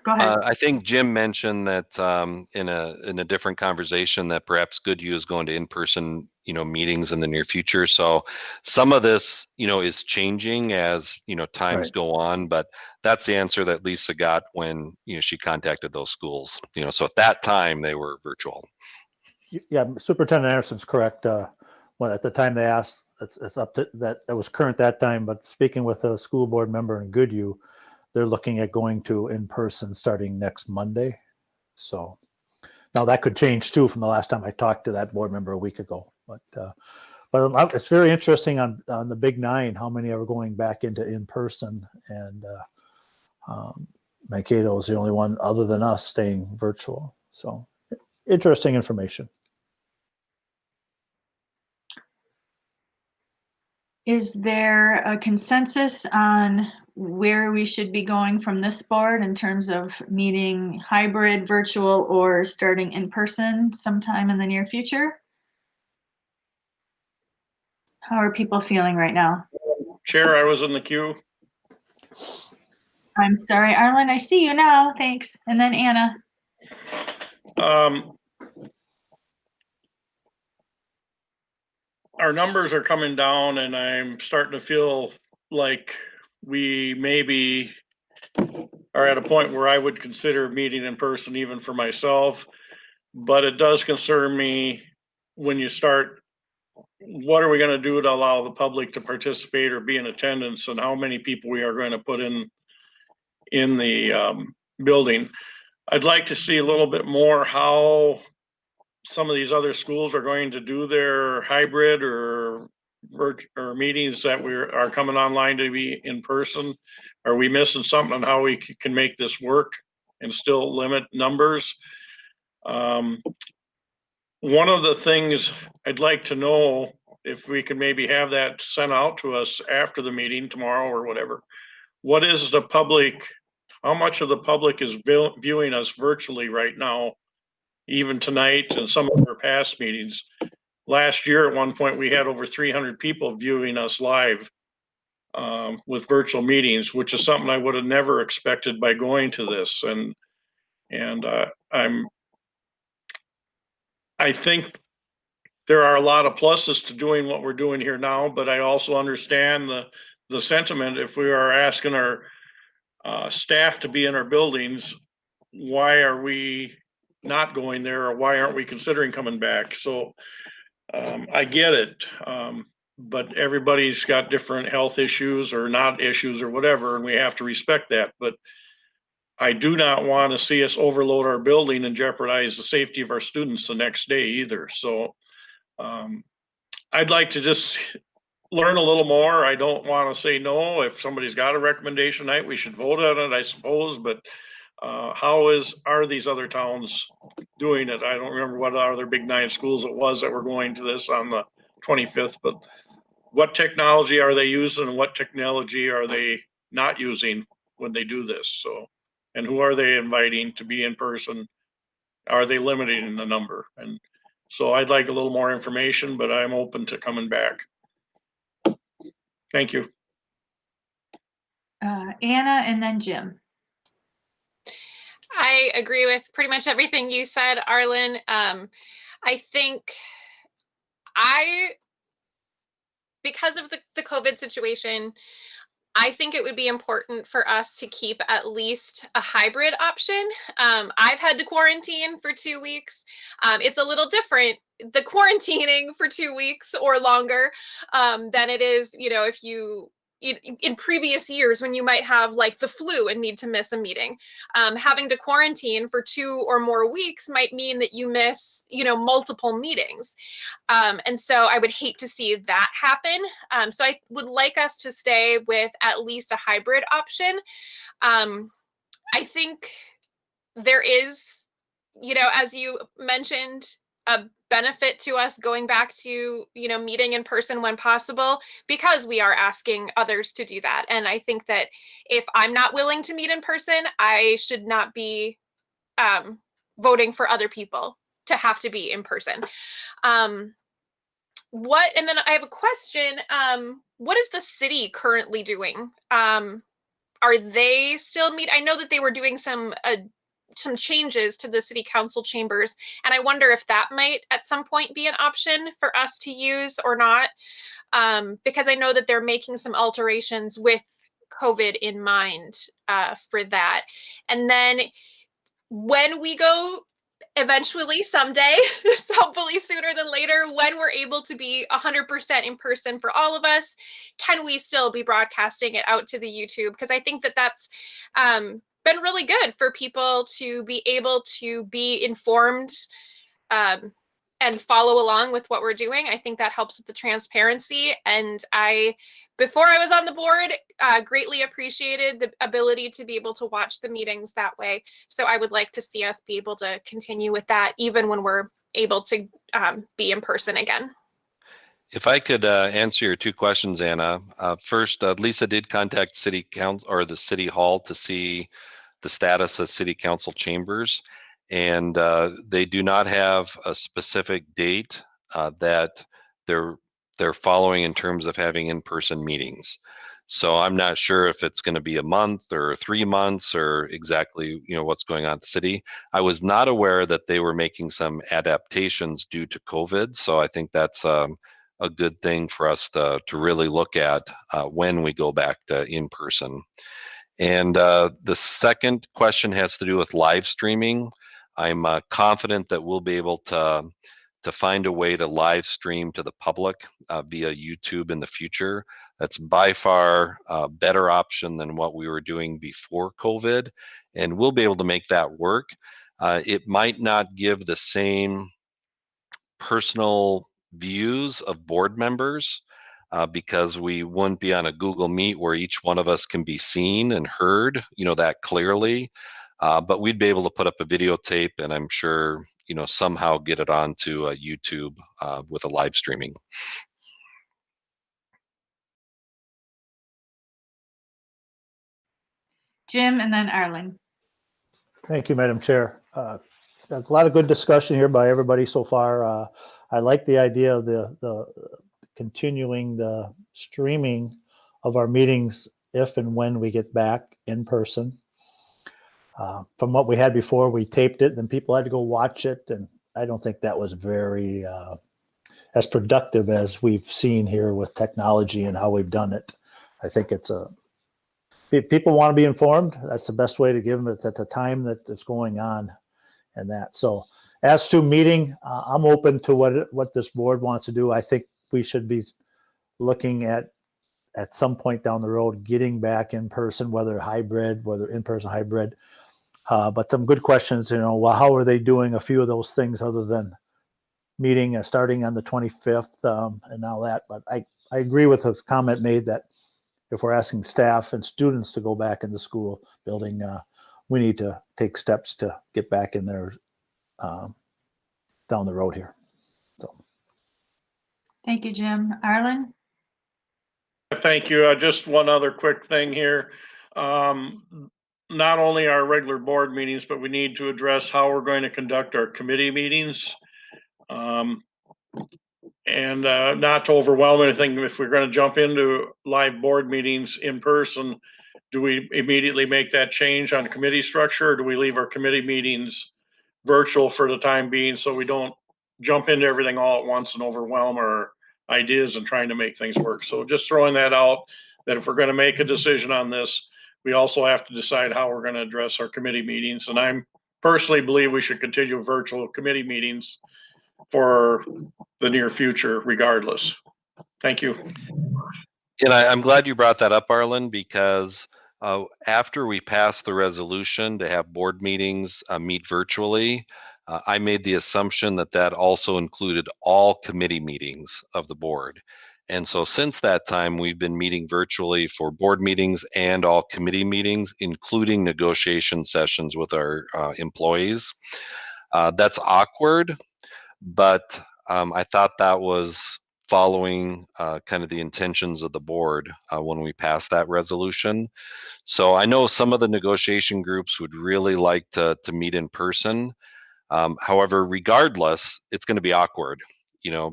Go ahead. I think Jim mentioned that in a different conversation that perhaps Goodhue is going to in-person, you know, meetings in the near future. So some of this, you know, is changing as, you know, times Right. go on. But that's the answer that Lisa got when, you know, she contacted those schools. You know, so at that time they were virtual. Yeah, Superintendent Anderson's correct. When at the time they asked, it's up to that. It was current that time, but speaking with a school board member in Goodhue, they're looking at going to in-person starting next Monday. So now that could change too from the last time I talked to that board member a week ago. But it's very interesting on the Big 9 how many are going back into in-person, and Mankato is the only one other than us staying virtual. So interesting information. Is there a consensus on where we should be going from this board in terms of meeting hybrid, virtual, or starting in person sometime in the near future? How are people feeling right now? Chair, I was in the queue. I'm sorry, Arlen, I see you now. Thanks. And then Anna. Our numbers are coming down and I'm starting to feel like we maybe are at a point where I would consider meeting in person even for myself. But it does concern me when you start, what are we going to do to allow the public to participate or be in attendance, and how many people we are going to put in the building. I'd like to see a little bit more how some of these other schools are going to do their hybrid or meetings that are coming online to be in person. Are we missing something on how we can make this work and still limit numbers? One of the things I'd like to know, if we could maybe have that sent out to us after the meeting tomorrow or whatever, what is the public, how much of the public is viewing us virtually right now, even tonight and some of our past meetings? Last year, at one point, we had over 300 people viewing us live with virtual meetings, which is something I would have never expected by going to this. And I think there are a lot of pluses to doing what we're doing here now, but I also understand the sentiment. If we are asking our staff to be in our buildings, why are we not going there, or why aren't we considering coming back? So I get it, but everybody's got different health issues or not issues or whatever, and we have to respect that. But I do not want to see us overload our building and jeopardize the safety of our students the next day either. So I'd like to just learn a little more. I don't want to say no. If somebody's got a recommendation tonight, we should vote on it, I suppose. But how are these other towns doing it? I don't remember what other big 9 schools it was that were going to this on the 25th, but what technology are they using and what technology are they not using when they do this? So, and who are they inviting to be in person? Are they limiting the number? And so I'd like a little more information, but I'm open to coming back. Thank you. Anna and then Jim. I agree with pretty much everything you said, Arlen. I think because of the COVID situation, I think it would be important for us to keep at least a hybrid option. I've had to quarantine for 2 weeks. It's a little different, the quarantining for 2 weeks or longer, than it is, if you, in previous years when you might have like the flu and need to miss a meeting. Having to quarantine for 2 or more weeks might mean that you miss, multiple meetings. And so I would hate to see that happen. So I would like us to stay with at least a hybrid option. I think there is, as you mentioned, a benefit to us going back to, meeting in person when possible, because we are asking others to do that. And I think that if I'm not willing to meet in person, I should not be voting for other people to have to be in person. And then I have a question. What is the city currently doing? Are they still I know that they were doing some changes to the city council chambers, and I wonder if that might at some point be an option for us to use or not, because I know that they're making some alterations with COVID in mind for that. And then when we go eventually someday, hopefully sooner than later, when we're able to be 100% in person for all of us, can we still be broadcasting it out to the YouTube? Because I think that that's been really good for people to be able to be informed and follow along with what we're doing. I think that helps with the transparency. And before I was on the board, greatly appreciated the ability to be able to watch the meetings that way. So I would like to see us be able to continue with that, even when we're able to be in person again. If I could answer your two questions, Anna. First, Lisa did contact City Council or the City Hall to see the status of City Council chambers, and they do not have a specific date that they're following in terms of having in-person meetings. So I'm not sure if it's going to be a month or 3 months or exactly what's going on at the city. I was not aware that they were making some adaptations due to COVID, so I think that's a good thing for us to really look at when we go back to in person. And the second question has to do with live streaming. I'm confident that we'll be able to find a way to live stream to the public via YouTube in the future. That's by far a better option than what we were doing before COVID, and we'll be able to make that work. It might not give the same personal views of board members because we wouldn't be on a Google Meet where each one of us can be seen and heard, that clearly. But we'd be able to put up a videotape, and I'm sure, somehow get it onto YouTube with a live streaming. Jim and then Arlen. Thank you, Madam Chair. A lot of good discussion here by everybody so far. I like the idea of the continuing the streaming of our meetings if and when we get back in person. From what we had before, we taped it, then people had to go watch it, and I don't think that was very as productive as we've seen here with technology and how we've done it. I think people want to be informed. That's the best way to give them it at the time that it's going on and that. So as to meeting, I'm open to what this board wants to do. I think we should be looking at some point down the road, getting back in person, whether hybrid, whether in-person hybrid. But some good questions, well, how are they doing a few of those things other than meeting starting on the 25th and all that. But I agree with the comment made that if we're asking staff and students to go back in the school building, we need to take steps to get back in there down the road here. So. Thank you, Jim. Arlen? Thank you. Just one other quick thing here. Not only our regular board meetings, but we need to address how we're going to conduct our committee meetings. And not to overwhelm anything, if we're going to jump into live board meetings in person, do we immediately make that change on committee structure, or do we leave our committee meetings virtual for the time being so we don't jump into everything all at once and overwhelm our ideas and trying to make things work? So just throwing that out, that if we're going to make a decision on this, we also have to decide how we're going to address our committee meetings. And I'm personally believe we should continue virtual committee meetings for the near future regardless. Thank you. And I'm glad you brought that up, Arlen, because after we passed the resolution to have board meetings meet virtually, I made the assumption that that also included all committee meetings of the board. And so since that time, we've been meeting virtually for board meetings and all committee meetings, including negotiation sessions with our employees. That's awkward, but I thought that was following kind of the intentions of the board when we passed that resolution. So I know some of the negotiation groups would really like to meet in person. However, regardless, it's going to be awkward,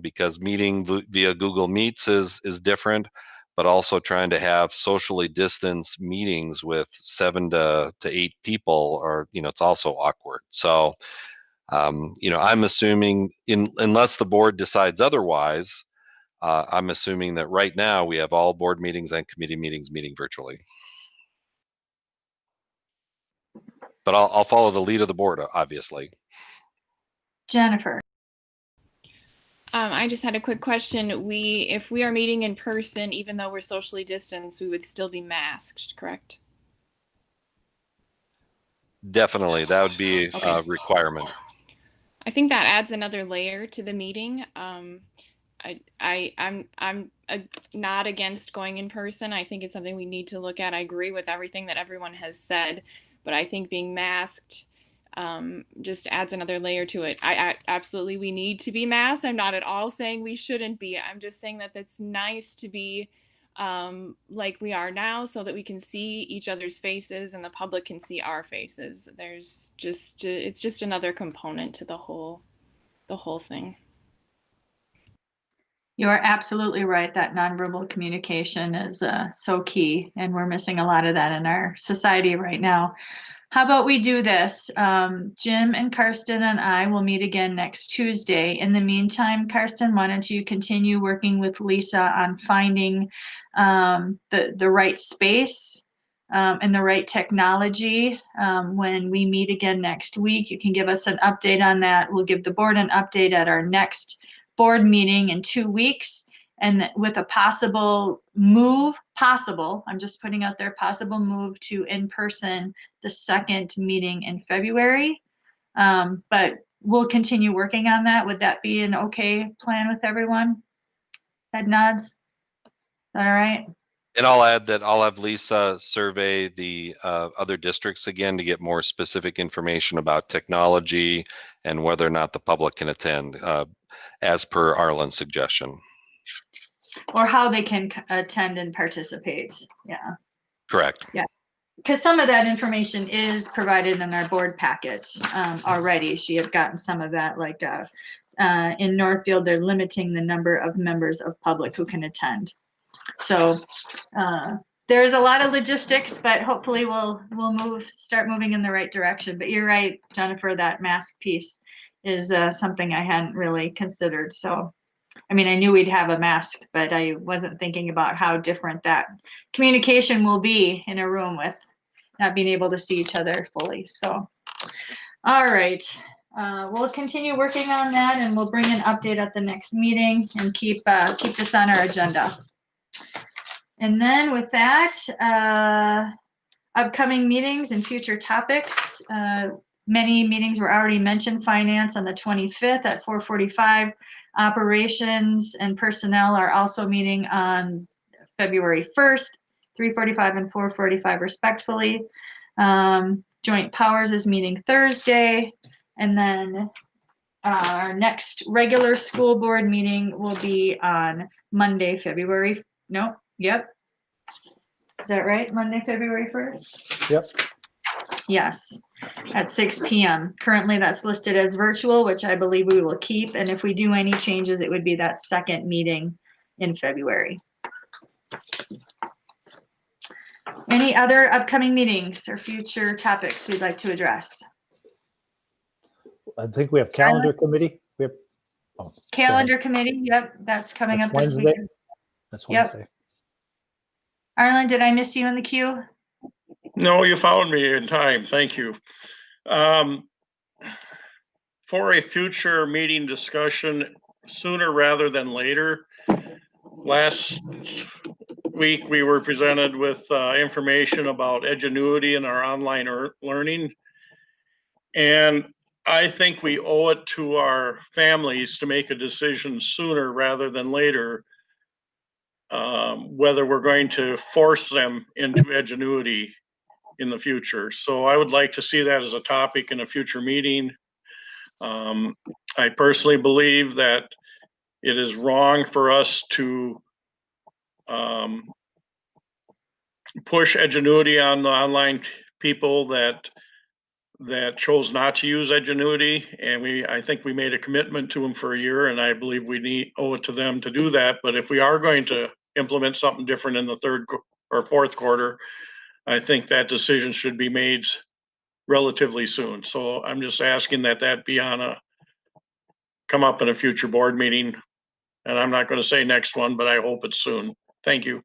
because meeting via Google Meets is different, but also trying to have socially distanced meetings with 7 to 8 people, or it's also awkward. So I'm assuming, unless the board decides otherwise, I'm assuming that right now we have all board meetings and committee meetings meeting virtually. But I'll follow the lead of the board, obviously. Jennifer? I just had a quick question. If we are meeting in person, even though we're socially distanced, we would still be masked, correct? Definitely, that would be a requirement. I think that adds another layer to the meeting. I'm not against going in person. I think it's something we need to look at. I agree with everything that everyone has said, but I think being masked just adds another layer to it. Absolutely, we need to be masked. I'm not at all saying we shouldn't be. I'm just saying that it's nice to be like we are now, so that we can see each other's faces and the public can see our faces. It's just another component to the whole thing. You are absolutely right. That nonverbal communication is so key, and we're missing a lot of that in our society right now. How about we do this? Jim and Karsten and I will meet again next Tuesday. In the meantime, Karsten, why don't you continue working with Lisa on finding the right space and the right technology. When we meet again next week, you can give us an update on that. We'll give the board an update at our next board meeting in 2 weeks. And with a possible move, I'm just putting out there, possible move to in-person the second meeting in February. But we'll continue working on that. Would that be an okay plan with everyone? Head nods. Is that all right? And I'll add that I'll have Lisa survey the other districts again to get more specific information about technology and whether or not the public can attend, as per Arlen's suggestion. Or how they can attend and participate. Yeah. Correct. Yeah. Because some of that information is provided in our board packet already. She had gotten some of that, like in Northfield, they're limiting the number of members of public who can attend. So there's a lot of logistics, but hopefully we'll start moving in the right direction. But you're right, Jennifer, that mask piece is something I hadn't really considered. So, I mean, I knew we'd have a mask, but I wasn't thinking about how different that communication will be in a room with not being able to see each other fully. So, all right. We'll continue working on that, and we'll bring an update at the next meeting and keep this on our agenda. And then with that, upcoming meetings and future topics. Many meetings were already mentioned. Finance on the 25th at 4:45. Operations and personnel are also meeting on February 1st, 3:45 and 4:45 respectfully. Joint Powers is meeting Thursday. And then our next regular school board meeting will be on Monday, Yep. Is that right? Monday, February 1st? Yep. Yes, at 6 p.m. Currently that's listed as virtual, which I believe we will keep. And if we do any changes, it would be that second meeting in February. Any other upcoming meetings or future topics we'd like to address? I think we have calendar committee. We have Calendar committee, yep, that's coming up this week. That's Yep. Wednesday. Arlen, did I miss you in the queue? No, you found me in time. Thank you. For a future meeting discussion, sooner rather than later, last week we were presented with information about Edgenuity and our online learning. And I think we owe it to our families to make a decision sooner rather than later, whether we're going to force them into Edgenuity in the future. So I would like to see that as a topic in a future meeting. I personally believe that it is wrong for us to push Edgenuity on the online people that chose not to use Edgenuity, and I think we made a commitment to them for a year, and I believe we owe it to them to do that. But if we are going to implement something different in the third or fourth quarter, I think that decision should be made relatively soon. So I'm just asking that be come up in a future board meeting. And I'm not going to say next one, but I hope it's soon. Thank you.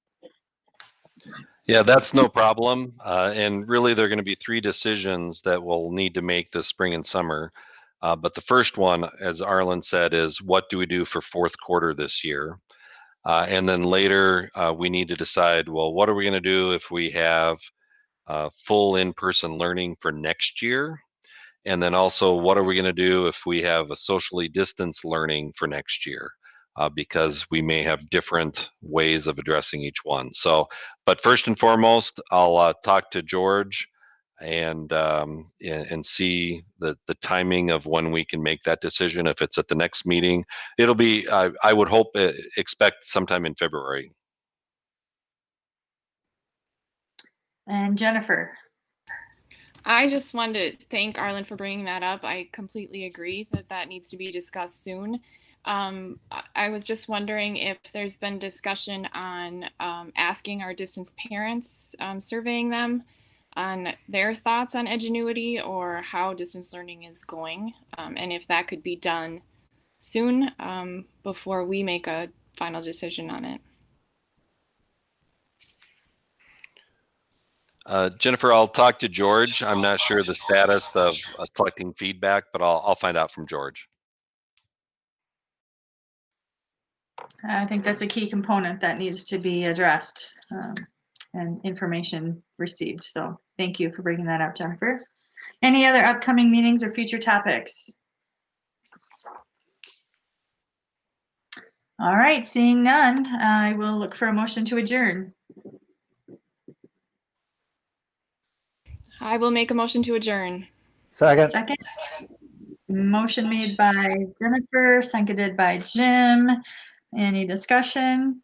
Yeah, that's no problem. And really, there are going to be 3 decisions that we'll need to make this spring and summer. But the first one, as Arlen said, is what do we do for fourth quarter this year? And then later, we need to decide, well, what are we going to do if we have full in-person learning for next year? And then also, what are we going to do if we have a socially distanced learning for next year? Because we may have different ways of addressing each one. So, but first and foremost, I'll talk to George and see the timing of when we can make that decision. If it's at the next meeting, it'll be, I would hope, expect sometime in February. And Jennifer. I just wanted to thank Arlen for bringing that up. I completely agree that that needs to be discussed soon. I was just wondering if there's been discussion on asking our distance parents, surveying them on their thoughts on Edgenuity or how distance learning is going, and if that could be done soon before we make a final decision on it. Jennifer, I'll talk to George. I'm not sure the status of collecting feedback, but I'll find out from George. I think that's a key component that needs to be addressed and information received. So thank you for bringing that up, Jennifer. Any other upcoming meetings or future topics? All right, seeing none, I will look for a motion to adjourn. I will make a motion to adjourn. Second. Second. Motion made by Jennifer, seconded by Jim. Any discussion?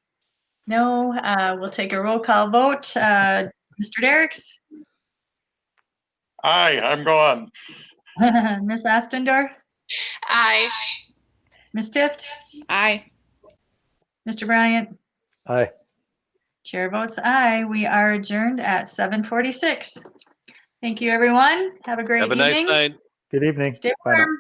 No. We'll take a roll call vote. Mr. Derricks? Aye, I'm gone. Ms. Astendorf? Aye. Ms. Tift? Aye. Mr. Bryant? Aye. Chair votes aye. We are adjourned at 7:46. Thank you, everyone. Have a great Have a evening. nice night. Good evening. Stay Bye now. warm.